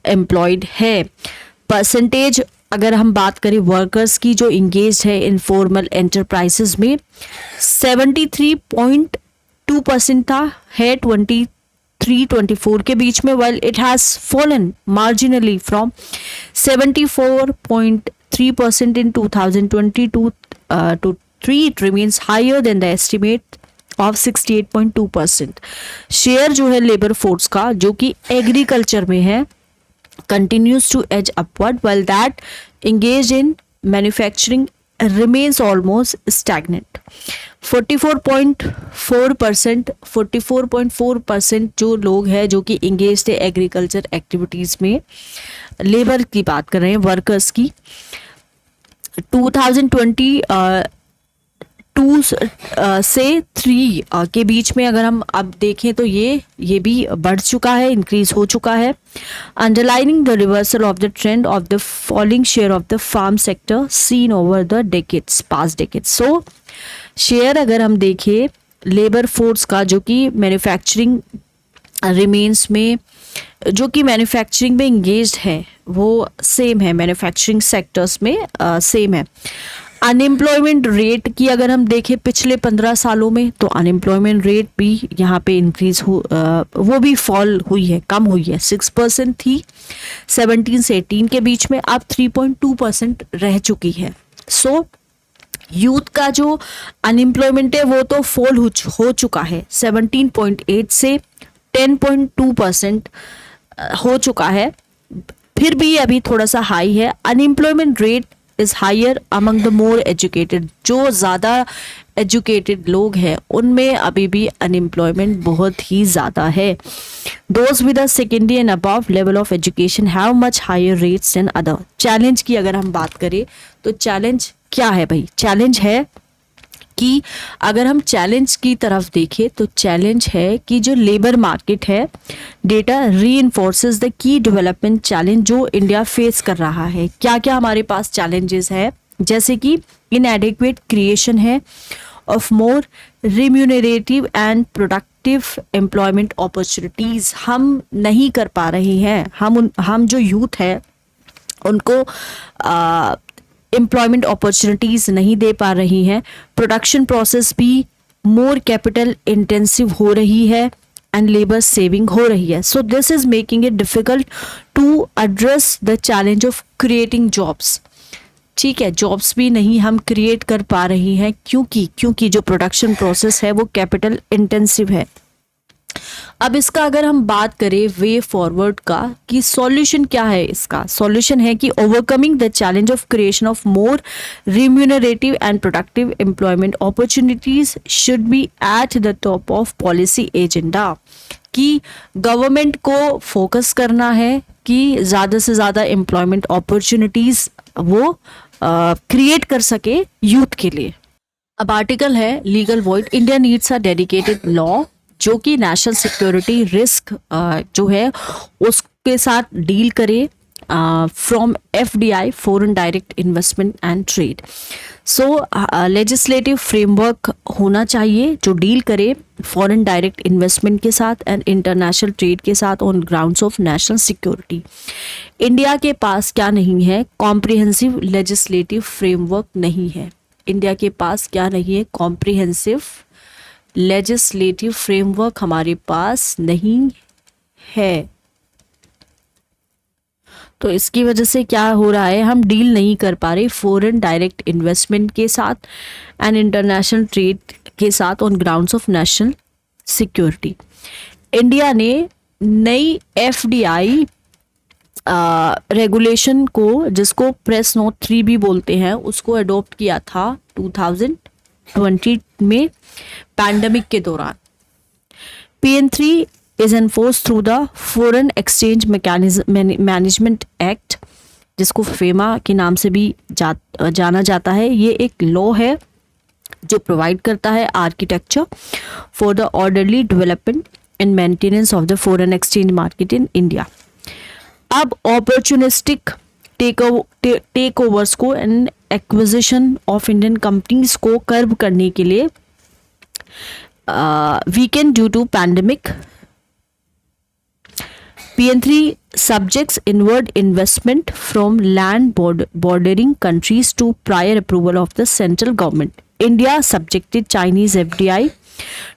एम्प्लॉयड है। परसेंटेज अगर हम बात करें वर्कर्स की जो इंगेज है इनफॉर्मल एंटरप्राइजेस में, 73.2% था है 23-24 के बीच में, while it has fallen marginally from 74.3% in 2022-3. It remains higher than the estimate of 68.2%। Share जो है लेबर फोर्स का जो कि एग्रीकल्चर में है continues to edge upward, while that engaged in manufacturing remains almost stagnant। 44.4% जो लोग हैं जो कि engaged है एग्रीकल्चर एक्टिविटीज़ में, लेबर की बात कर रहे हैं, वर्कर्स की। 2022 से 3 के बीच में अगर हम अब देखें तो ये भी बढ़ चुका है, इंक्रीज हो चुका है। Underlining the reversal of the trend of the falling share of the farm sector seen over the decades, past decades. So share अगर हम देखें लेबर फोर्स का जो कि मैन्युफैक्चरिंग रिमेन्स में, जो कि मैन्युफैक्चरिंग में इंगेज्ड है वो सेम है, मैन्युफैक्चरिंग सेक्टर्स में सेम है। अनएम्प्लॉयमेंट रेट की अगर हम देखें पिछले 15 सालों में, तो अनएम्प्लॉयमेंट रेट भी यहाँ पे इंक्रीज वो भी फॉल हुई है, कम हुई है। 6% थी 17 से 18 के बीच में, अब 3.2% रह चुकी है। सो यूथ का जो अनएम्प्लॉयमेंट है वो तो फॉल हो चुका है, 17.8 से 10.2% हो चुका है, फिर भी अभी थोड़ा सा हाई है। Unemployment rate is higher among the more educated. जो ज़्यादा एजुकेटेड लोग हैं उनमें अभी भी अनएम्प्लॉयमेंट बहुत ही ज़्यादा है। Those with a secondary and above level of education have much higher rates than other. Challenge की अगर हम बात करें तो चैलेंज क्या है भाई? चैलेंज है कि अगर हम चैलेंज की तरफ देखें तो चैलेंज है कि जो लेबर मार्केट है, data reinforces the key development challenge जो इंडिया फेस कर रहा है। क्या क्या हमारे पास चैलेंजेस है? जैसे कि इनएडिक्वेट क्रिएशन है of more remunerative and productive employment opportunities हम नहीं कर पा रहे हैं। हम जो यूथ है उनको एम्प्लॉयमेंट अपॉर्चुनिटीज़ नहीं दे पा रही हैं। प्रोडक्शन प्रोसेस भी मोर कैपिटल इंटेंसिव हो रही है एंड लेबर सेविंग हो रही है। So this is making it difficult to address the challenge of creating jobs. ठीक है, जॉब्स भी नहीं हम क्रिएट कर पा रही हैं क्योंकि जो प्रोडक्शन प्रोसेस है वो कैपिटल इंटेंसिव है। अब इसका अगर हम बात करें वे फॉरवर्ड का कि सॉल्यूशन क्या है, इसका सॉल्यूशन है कि overcoming the challenge of creation of more remunerative and productive employment opportunities should be at the top of policy agenda. कि गवर्नमेंट को फोकस करना है कि ज़्यादा से ज़्यादा एम्प्लॉयमेंट अपॉर्चुनिटीज़ वो क्रिएट कर सके यूथ के लिए। अब आर्टिकल है legal void, India needs a dedicated law जो कि नेशनल सिक्योरिटी रिस्क जो है उसके साथ डील करे from FDI, foreign direct investment and trade. So legislative framework होना चाहिए जो डील करे फॉरेन डायरेक्ट इन्वेस्टमेंट के साथ एंड इंटरनेशनल ट्रेड के साथ on grounds of national security. India के पास क्या नहीं है? कॉम्प्रिहेंसिव लेजिस्लेटिव फ्रेमवर्क नहीं है। इंडिया के पास क्या नहीं है? कॉम्प्रिहेंसिव लेजिस्लेटिव फ्रेमवर्क हमारे पास नहीं है। तो इसकी वजह से क्या हो रहा है, हम डील नहीं कर पा रहे फॉरेन डायरेक्ट इन्वेस्टमेंट के साथ एंड इंटरनेशनल ट्रेड के साथ on grounds of national security. India ने नई FDI रेगुलेशन को, जिसको प्रेस नोट 3 भी बोलते हैं, उसको अडॉप्ट किया था 2020 में पैंडमिक के दौरान। PN3 is enforced through the Foreign Exchange Management Act, जिसको फेमा के नाम से भी जाना जाता है। ये एक लॉ है जो प्रोवाइड करता है architecture for the orderly development and maintenance of the foreign exchange market in India. अब अपॉर्चुनिस्टिक टेक ओवर्स को and acquisition of Indian companies को कर्ब करने के लिए weakened due to pandemic, PN3 subjects inward investment from land bordering countries to prior approval of the central government. India subjected Chinese FDI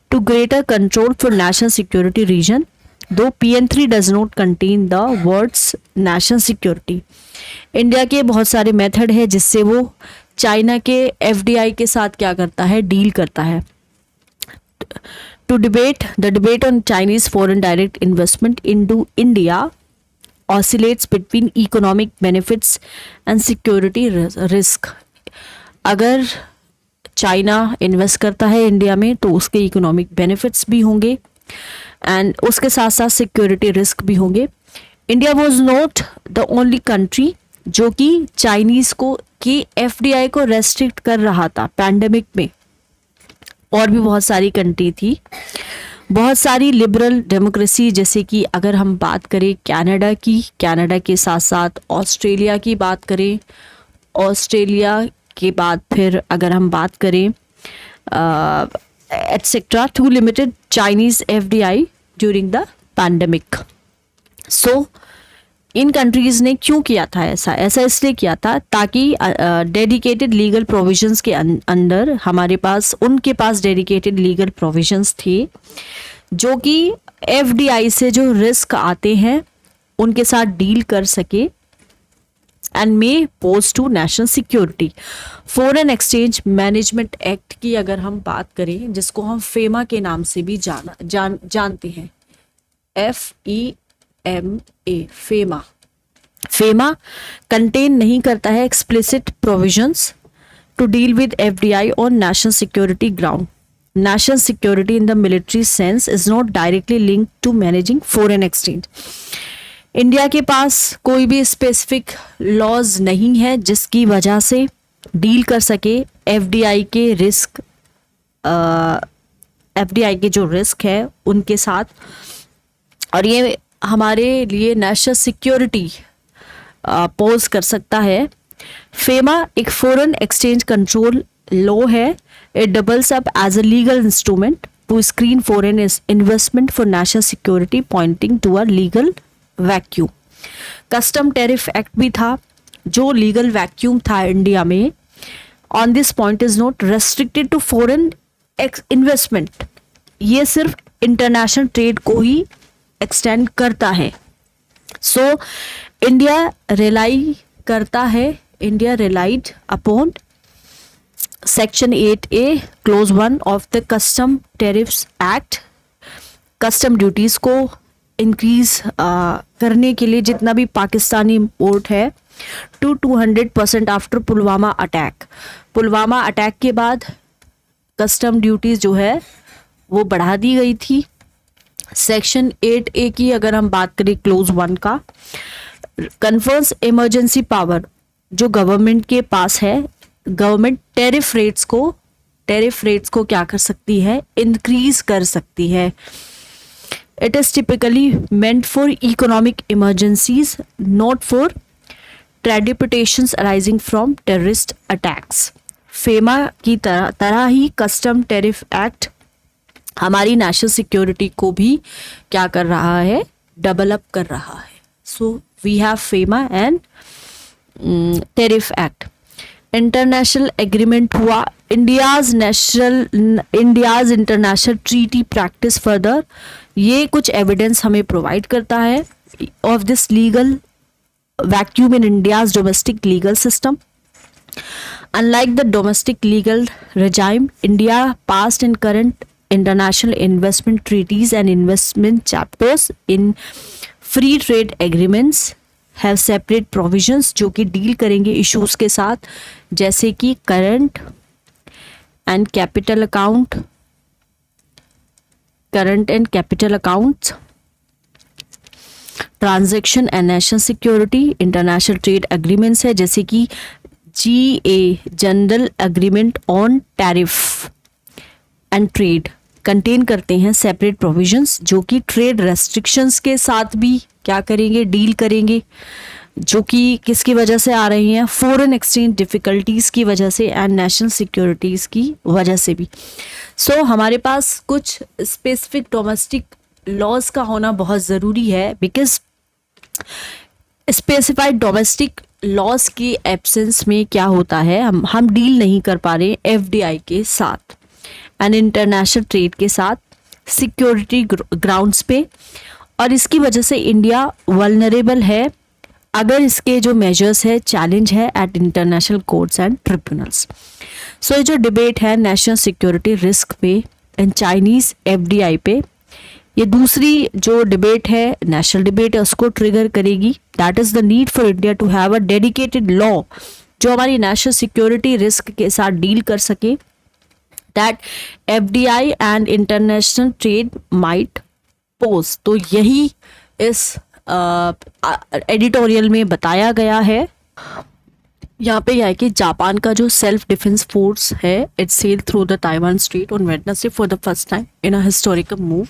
to greater control for national security region, though PN3 does not contain the words national security. India के बहुत सारे मेथड है जिससे वो चाइना के FDI के साथ क्या करता है, डील करता है। The debate on Chinese foreign direct investment into India oscillates between economic benefits and security risk. अगर चाइना इन्वेस्ट करता है इंडिया में तो उसके इकोनॉमिक बेनिफिट्स भी होंगे एंड उसके साथ साथ सिक्योरिटी रिस्क भी होंगे। India was not the only country जो कि चाइनीज को की FDI को रेस्ट्रिक्ट कर रहा था पैंडेमिक में, और भी बहुत सारी कंट्री थी, बहुत सारी लिबरल डेमोक्रेसी, जैसे कि अगर हम बात करें कनाडा की, कनाडा के साथ साथ ऑस्ट्रेलिया की बात करें, ऑस्ट्रेलिया के बाद फिर अगर हम बात करें etcetera, to limited Chinese FDI during the pandemic. So in countries ने क्यों किया था ऐसा इसलिए किया था ताकि डेडिकेटेड लीगल प्रोविजंस के अंडर हमारे पास, उनके पास डेडिकेटेड लीगल प्रोविजंस थे जो कि FDI से जो रिस्क आते हैं उनके साथ डील कर सके and may pose to national security. Foreign exchange management act की अगर हम बात करें, जिसको हम फेमा के नाम से भी जानते हैं, FEMA, फेमा कंटेन नहीं करता है explicit provisions to deal with FDI on national security ground. National security in the military sense is not directly linked to managing foreign exchange. India के पास कोई भी स्पेसिफिक लॉज नहीं है जिसकी वजह से डील कर सके FDI के रिस्क, FDI के जो रिस्क है उनके साथ, और ये हमारे लिए नेशनल सिक्योरिटी पोज कर सकता है। फेमा एक फॉरेन एक्सचेंज कंट्रोल लॉ है। It doubles up as a legal instrument to screen foreign investment for national security, pointing to a legal vacuum. Custom tariff act भी था जो लीगल वैक्यूम था इंडिया में। On this point is not restricted to foreign investment, ये सिर्फ इंटरनेशनल ट्रेड को ही एक्सटेंड करता है। सो इंडिया रिलाई करता है, India relied upon section 8A clause 1 of the custom tariffs act. Custom duties को इंक्रीज करने के लिए जितना भी पाकिस्तानी इम्पोर्ट है to 200% after Pulwama attack. Pulwama attack के बाद कस्टम ड्यूटीज जो है वो बढ़ा दी गई थी सेक्शन 8A की अगर हम बात करें क्लोज 1 का, कन्फर्स इमरजेंसी पावर जो गवर्नमेंट के पास है, गवर्नमेंट टैरिफ रेट्स को क्या कर सकती है, इंक्रीज कर सकती है। It is typically meant for economic emergencies, not for trepidations arising from terrorist attacks. FEMA की तरह ही कस्टम टैरिफ एक्ट हमारी नेशनल सिक्योरिटी को भी क्या कर रहा है, डेवलप कर रहा है। So we have FEMA and tariff act. International agreement हुआ, India's international treaty practice further, ये कुछ एविडेंस हमें प्रोवाइड करता है of this legal vacuum in India's domestic legal system. Unlike the domestic legal regime, India past and current international investment treaties and investment chapters in free trade agreements have separate provisions जो कि डील करेंगे इश्यूज के साथ, जैसे कि current and capital accounts, transaction and national security. International trade agreements है जैसे कि GA general agreement on tariff and trade contain करते हैं सेपरेट प्रोविजंस जो कि ट्रेड रेस्ट्रिक्शंस के साथ भी क्या करेंगे, डील करेंगे, जो कि किसकी वजह से आ रही हैं, फॉरेन एक्सचेंज डिफिकल्टीज की वजह से एंड नेशनल सिक्योरिटीज की वजह से भी। सो हमारे पास कुछ स्पेसिफिक डोमेस्टिक लॉज का होना बहुत ज़रूरी है, बिकॉज स्पेसिफाइड डोमेस्टिक लॉस की एब्सेंस में क्या होता है, हम डील नहीं कर पा रहे FDI के साथ एंड इंटरनेशनल ट्रेड के साथ सिक्योरिटी ग्राउंड्स पे, और इसकी वजह से इंडिया वल्नरेबल है अगर इसके जो मेजर्स है चैलेंज है at international courts and tribunals. So ये जो डिबेट है नेशनल सिक्योरिटी रिस्क पे एंड चाइनीज FDI पे, ये दूसरी जो डिबेट है, नेशनल डिबेट है, उसको ट्रिगर करेगी। That is the need for India to have a dedicated law जो हमारी नेशनल सिक्योरिटी रिस्क के साथ डील कर सके, that FDI and international trade might pose. तो यही इस एडिटोरियल में बताया गया है। यहाँ पे यह है कि जापान का जो सेल्फ डिफेंस फोर्स है, it sailed through the Taiwan straight on Wednesday for the first time in a historical move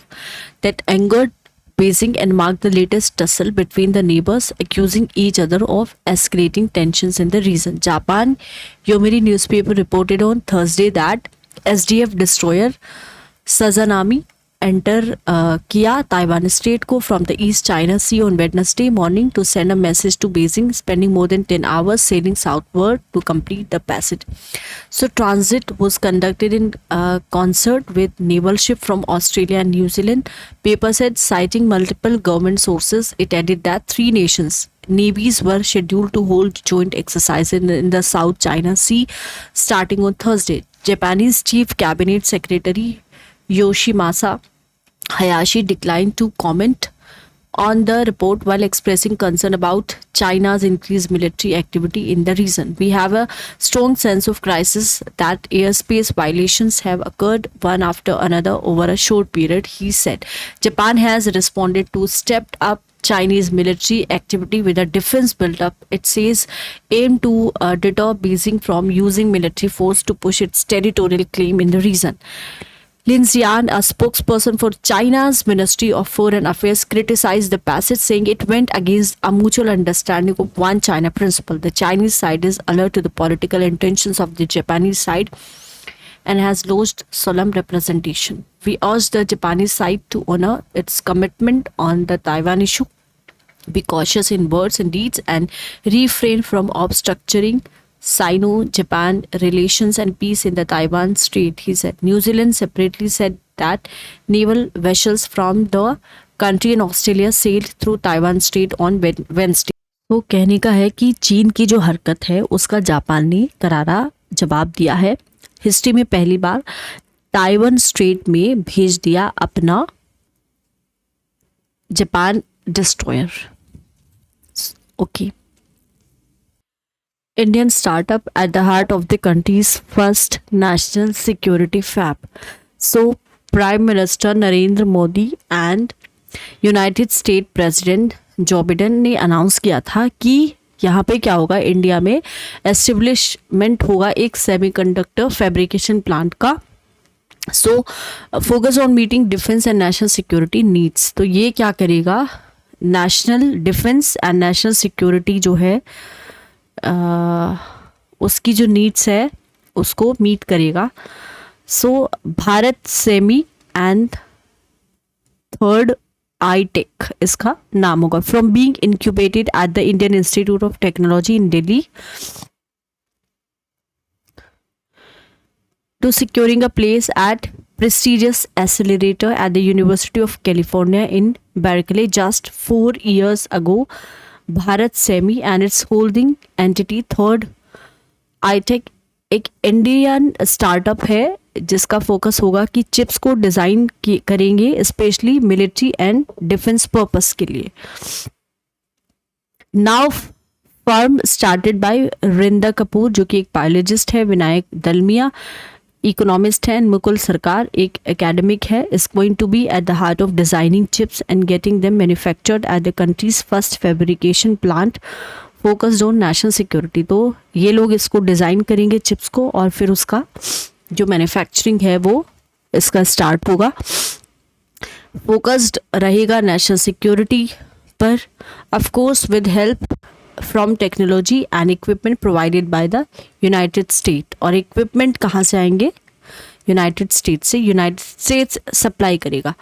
that angered Beijing and marked the latest tussle between the neighbors, accusing each other of escalating tensions in the region. Japan Yomiuri newspaper reported on Thursday that SDF destroyer Sazanami किया ताइवान स्टेट को from the east China sea on Wednesday morning to send a message to Beijing, spending more than 10 hours sailing southward to complete the passage. So transit was conducted in concert with naval ship from Australia and New Zealand. Paper said, citing multiple government sources, it added that 3 nations navies were scheduled to hold joint exercises in the South China Sea starting on Thursday. Japanese Chief Cabinet Secretary Yoshimasa Hayashi declined to comment on the report while expressing concern about China's increased military activity in the region. We have a strong sense of crisis that airspace violations have occurred one after another over a short period, he said. Japan has responded to stepped up Chinese military activity with a defense build-up, it says, aimed to deter Beijing from using military force to push its territorial claim in the region. Lin Xian, a spokesperson for China's Ministry of Foreign Affairs, criticized the passage, saying it went against a mutual understanding of one China principle. The Chinese side is alert to the political intentions of the Japanese side and has lodged solemn representation. We urge the Japanese side to honor its commitment on the Taiwan issue, be cautious in words and deeds, and refrain from obstructing Sino-Japan relations and peace in the Taiwan Strait, he said. New Zealand separately said that naval vessels from the country and Australia sailed through Taiwan Strait on Wednesday. तो कहने का है कि चीन की जो हरकत है उसका जापान ने करारा जवाब दिया है। हिस्ट्री में पहली बार ताइवान स्ट्रेट में भेज दिया अपना Japan destroyer. Okay. Indian startup at the heart of the country's first national security fab. So prime minister Narendra Modi and United state president Joe Biden ने अनाउंस किया था कि यहाँ पे क्या होगा, इंडिया में एस्टेब्लिशमेंट होगा एक सेमीकंडक्टर फैब्रिकेशन प्लांट का। So focus on meeting defence and national security needs. तो ये क्या करेगा, national defence and national security जो है उसकी जो नीड्स है उसको मीट करेगा। सो भारत सेमी एंड थर्ड आई-टेक इसका नाम होगा। From being incubated at the Indian institute of technology in Delhi to securing a place at prestigious accelerator at the University of California in Berkeley just 4 years ago, Bharat Semi and its holding entity Third I-Tech एक इंडियन स्टार्टअप है जिसका फोकस होगा कि चिप्स को डिज़ाइन करेंगे specially military and defence purpose के लिए। Now firm started by Rinda Kapoor जो कि एक बायोलॉजिस्ट है, विनायक दलमिया इकोनॉमिस्ट है, मुकुल सरकार एक एकेडमिक है, is going to be at the heart of designing chips and getting them manufactured at the country's first fabrication plant focused on national security. तो ये लोग इसको डिज़ाइन करेंगे चिप्स को और फिर उसका जो मैन्युफैक्चरिंग है वो इसका स्टार्ट होगा, फोकस्ड रहेगा नेशनल सिक्योरिटी पर, of course with help from technology and equipment provided by the united state. और इक्विपमेंट कहाँ से आएंगे, यूनाइटेड स्टेट से, यूनाइटेड स्टेट्स सप्लाई करेगा।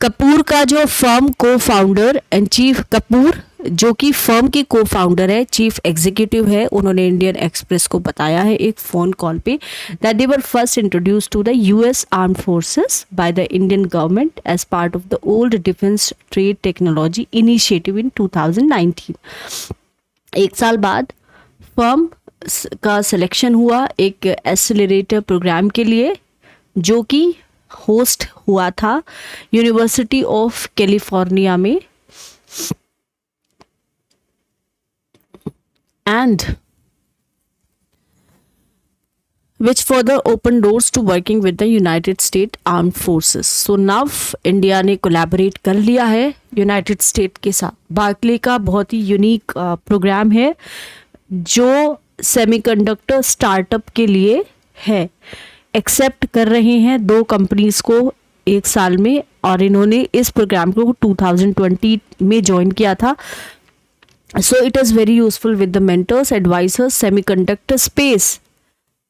कपूर का जो फर्म को फाउंडर एंड चीफ कपूर जो कि फर्म के को फाउंडर है, चीफ एग्जीक्यूटिव है, उन्होंने इंडियन एक्सप्रेस को बताया है एक फ़ोन कॉल पे that they were first introduce to the US armed forces by the Indian government as part of the old defence trade technology initiative in 2019। एक साल बाद फर्म का सिलेक्शन हुआ एक एक्सेलरेटर प्रोग्राम के लिए जो कि होस्ट हुआ था यूनिवर्सिटी ऑफ कैलिफोर्निया में, and which further opened doors to working with the United States Armed Forces. So now India ने कोलैबोरेट कर लिया है यूनाइटेड स्टेट के साथ। बार्कले का बहुत ही यूनिक प्रोग्राम है जो सेमीकंडक्टर स्टार्टअप के लिए है। एक्सेप्ट कर रहे हैं 2 कंपनीज को एक साल में और इन्होंने इस प्रोग्राम को 2020 में ज्वाइन किया था। So it is very useful with the mentors advisers. Semiconductor space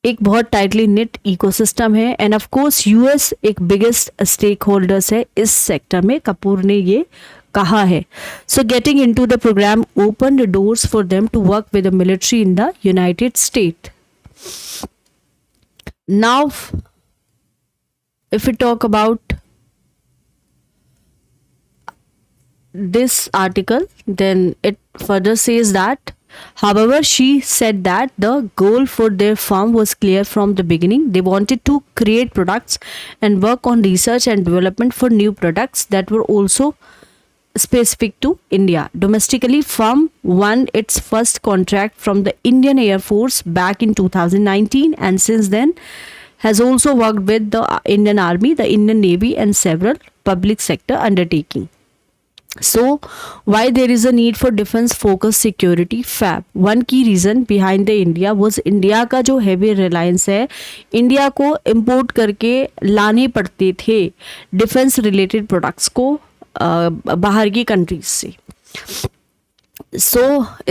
एक बहुत टाइटली निट इकोसिस्टम है एंड ऑफ कोर्स यूएस एक बिगेस्ट स्टेक होल्डर्स है इस सेक्टर में, कपूर ने ये कहा है। So getting into the programme open the doors for them to work with the military in the united state. Now if you talk about this article, then it further says that however she said that the goal for their firm was clear from the beginning. They wanted to create products and work on research and development for new products that were also specific to India. Domestically, firm won its first contract from the Indian Air Force back in 2019 and since then has also worked with the Indian Army, the Indian Navy and several public sector undertaking. So why there is a need for defense focused security fab? One key reason behind the India was India का जो heavy reliance है, इंडिया को import करके लाने पड़ते थे डिफेंस रिलेटेड प्रोडक्ट्स को बाहर की कंट्रीज से। सो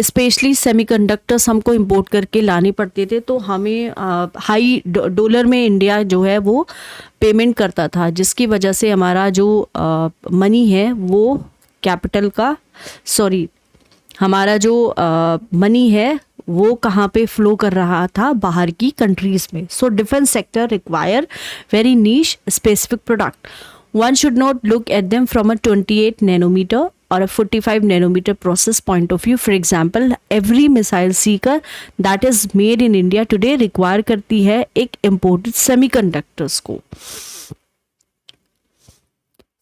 स्पेशली सेमीकंडक्टर्स हमको इंपोर्ट करके लाने पड़ते थे, तो हमें हाई डॉलर में इंडिया जो है वो पेमेंट करता था, जिसकी वजह से हमारा जो मनी है वो कैपिटल का हमारा जो मनी है वो कहाँ पे फ्लो कर रहा था, बाहर की कंट्रीज में। So defence sector require very niche specific product. One should not look at them from a 28 nanometre or a 45 nanometer process point of view. For example, every missile seeker that is made in India today require करती है एक imported semiconductors को।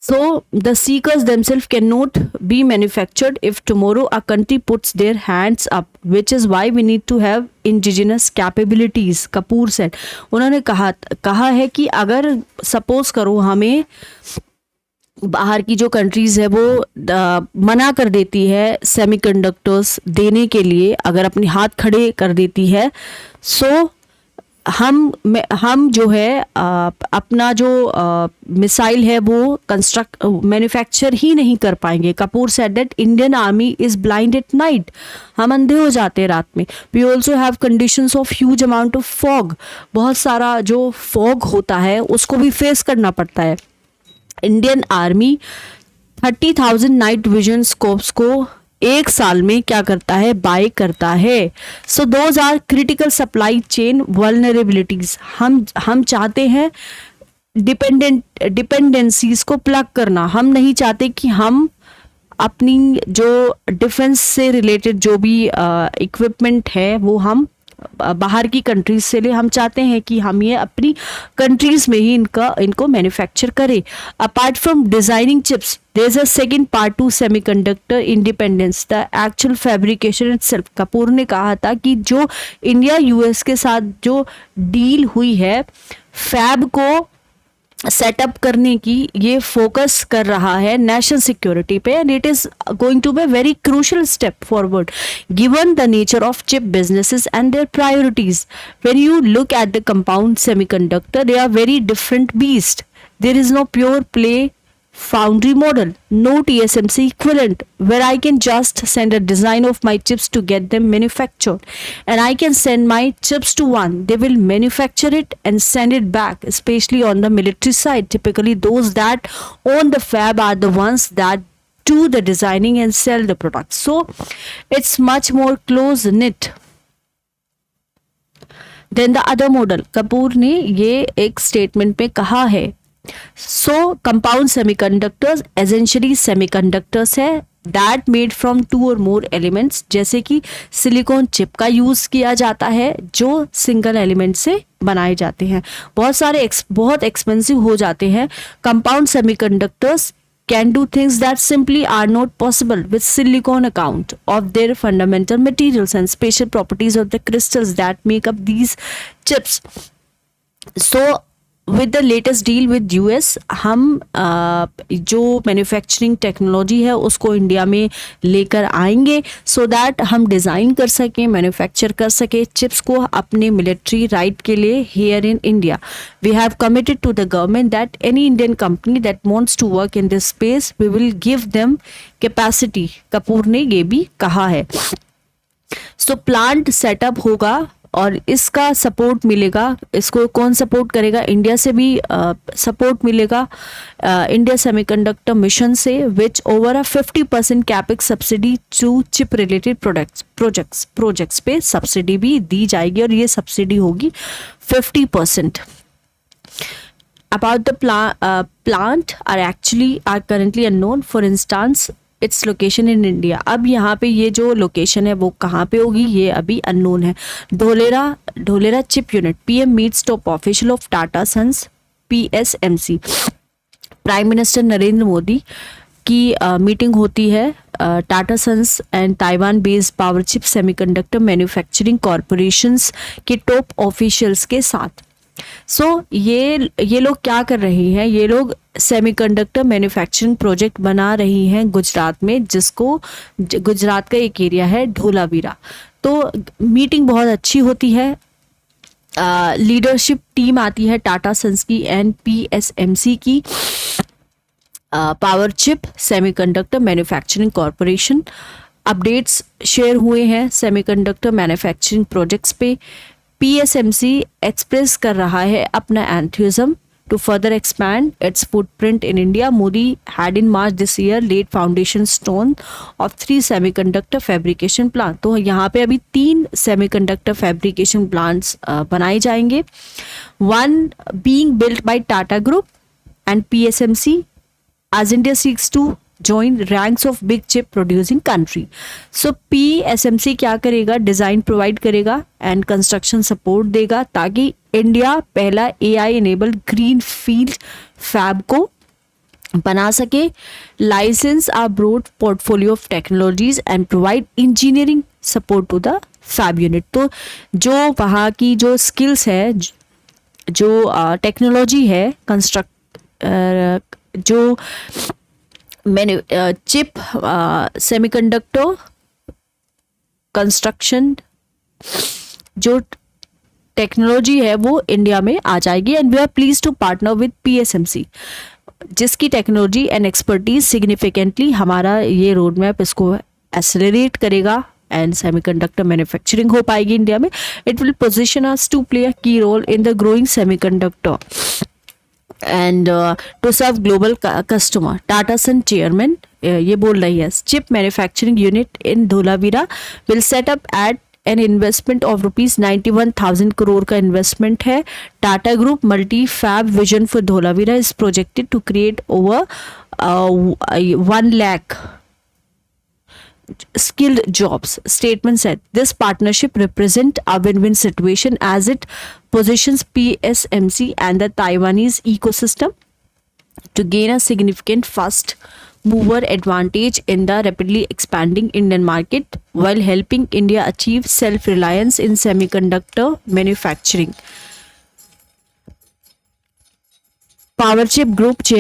So the seekers themselves cannot be manufactured if tomorrow a country puts their hands up, which is why we need to have indigenous capabilities, Kapoor said. उन्होंने कहा है कि अगर सपोज करो हमें बाहर की जो कंट्रीज़ है वो मना कर देती है सेमीकंडक्टर्स देने के लिए, अगर अपने हाथ खड़े कर देती है, सो हम जो है अपना जो मिसाइल है वो मैन्युफैक्चर ही नहीं कर पाएंगे. Kapoor said that Indian army is blind at night, हम अंधे हो जाते हैं रात में. We also have conditions of huge amount of fog, बहुत सारा जो फॉग होता है उसको भी फेस करना पड़ता है. Indian army 30,000 night vision scopes को एक साल में क्या करता है, बाय करता है. So those are critical supply chain vulnerabilities. हम चाहते हैं डिपेंडेंसीज को प्लग करना. हम नहीं चाहते कि हम अपनी जो डिफेंस से रिलेटेड जो भी इक्विपमेंट है वो हम बाहर की कंट्रीज से ले. हम चाहते हैं कि हम ये अपनी कंट्रीज में ही इनको मैन्युफैक्चर करें. Apart from designing chips there is a second part to semiconductor independence, the actual fabrication itself. Kapoor ने कहा था कि जो इंडिया यूएस के साथ जो डील हुई है फैब को सेटअप करने की, ये फोकस कर रहा है नेशनल सिक्योरिटी पे, and it is going to be very crucial step forward given the nature of chip businesses and their priorities. When you look at the compound semiconductor, they are very different beast. There is no pure play foundry model, no TSMC equivalent where I can just send a design of my chips to get them manufactured, and I can send my chips to one, they will manufacture it and send it back. Especially on the military side, typically those that own the fab are the ones that do the designing and sell the product, so it's much more close knit than the other model. Kapoor ने ये एक स्टेटमेंट में कहा है. So compound semiconductors essentially semiconductors है that made from two or more elements, जैसे कि सिलिकॉन चिप का यूज किया जाता है जो सिंगल एलिमेंट से बनाए जाते हैं. बहुत एक्सपेंसिव हो जाते हैं. Compound semiconductors can do things that simply are not possible with silicon account of their fundamental materials and special properties of the crystals that make up these chips. So with the latest deal with US, हम जो मैन्युफैक्चरिंग टेक्नोलॉजी है उसको इंडिया में लेकर आएंगे सो दैट हम डिज़ाइन कर सकें, मैन्युफैक्चर कर सकें चिप्स को अपने मिलिट्री राइट के लिए here in India. We have committed to the government that any Indian company that wants to work in this space we will give them capacity. Kapoor ने ये भी कहा है. सो प्लांट सेटअप होगा और इसका सपोर्ट मिलेगा. इसको कौन सपोर्ट करेगा? इंडिया से भी सपोर्ट मिलेगा इंडिया सेमीकंडक्टर मिशन से, which over a 50% capex subsidy to chip related projects पे सब्सिडी भी दी जाएगी और ये सब्सिडी होगी 50%. About the plant are currently unknown. For instance, its location in India. अब यहाँ पे ये जो लोकेशन है वो कहाँ पे होगी ये अभी अननोन है. Dholera chip unit. PM meets top official of Tata Sons PSMC. Prime minister Narendra Modi की मीटिंग होती है Tata Sons and Taiwan based Powerchip semiconductor manufacturing corporations के टॉप ऑफिशियल्स के साथ. सो ये लोग क्या कर रही हैं? ये लोग सेमीकंडक्टर मैन्युफैक्चरिंग प्रोजेक्ट बना रही हैं गुजरात में, जिसको गुजरात का एक एरिया है ढोलावीरा. तो मीटिंग बहुत अच्छी होती है. लीडरशिप टीम आती है टाटा सन्स की एंड PSMC की. Power chip semiconductor manufacturing corporation updates share हुए हैं सेमीकंडक्टर मैन्युफैक्चरिंग प्रोजेक्ट्स पे. PSMC एक्सप्रेस कर रहा है अपना एंथुसिज्म to further expand its footprint in India. Modi had in March this year laid foundation stone of 3 semiconductor fabrication plants. तो यहाँ पे अभी 3 semiconductor fabrication plants बनाए जाएंगे. One being built by Tata Group and PSMC as India seeks to join ranks of big chip producing country. So PSMC क्या करेगा? डिज़ाइन प्रोवाइड करेगा एंड कंस्ट्रक्शन सपोर्ट देगा ताकि इंडिया पहला AI enable green field fab को बना सके, license a broad portfolio of technologies and provide engineering support to the fab unit. तो जो वहाँ की जो स्किल्स है, जो टेक्नोलॉजी है, जो मैंने चिप, सेमीकंडक्टर, कंस्ट्रक्शन, जो टेक्नोलॉजी है वो इंडिया में आ जाएगी। And we are pleased to partner with PSMC, जिसकी टेक्नोलॉजी एंड एक्सपर्टीज सिग्निफिकेंटली हमारा ये रोड मैप इसको एक्सेलरेट करेगा एंड सेमीकंडक्टर मैन्युफैक्चरिंग हो पाएगी इंडिया में। It will position us to play a key role in the growing semiconductor and to serve global customer. Tata son chairman ये बोल रही है, chip manufacturing unit in Dholavira will set up at an investment of ₹91,000 crore का इन्वेस्टमेंट है। Tata group multi fab vision for Dholavira is projected to create over 1 lakh skilled jobs. Statement said this partnership represent a win-win situation as it positions PSMC and the Taiwanese ecosystem to gain a significant first mover advantage in the rapidly expanding Indian market while helping India achieve self-reliance in semiconductor manufacturing. Powerchip Group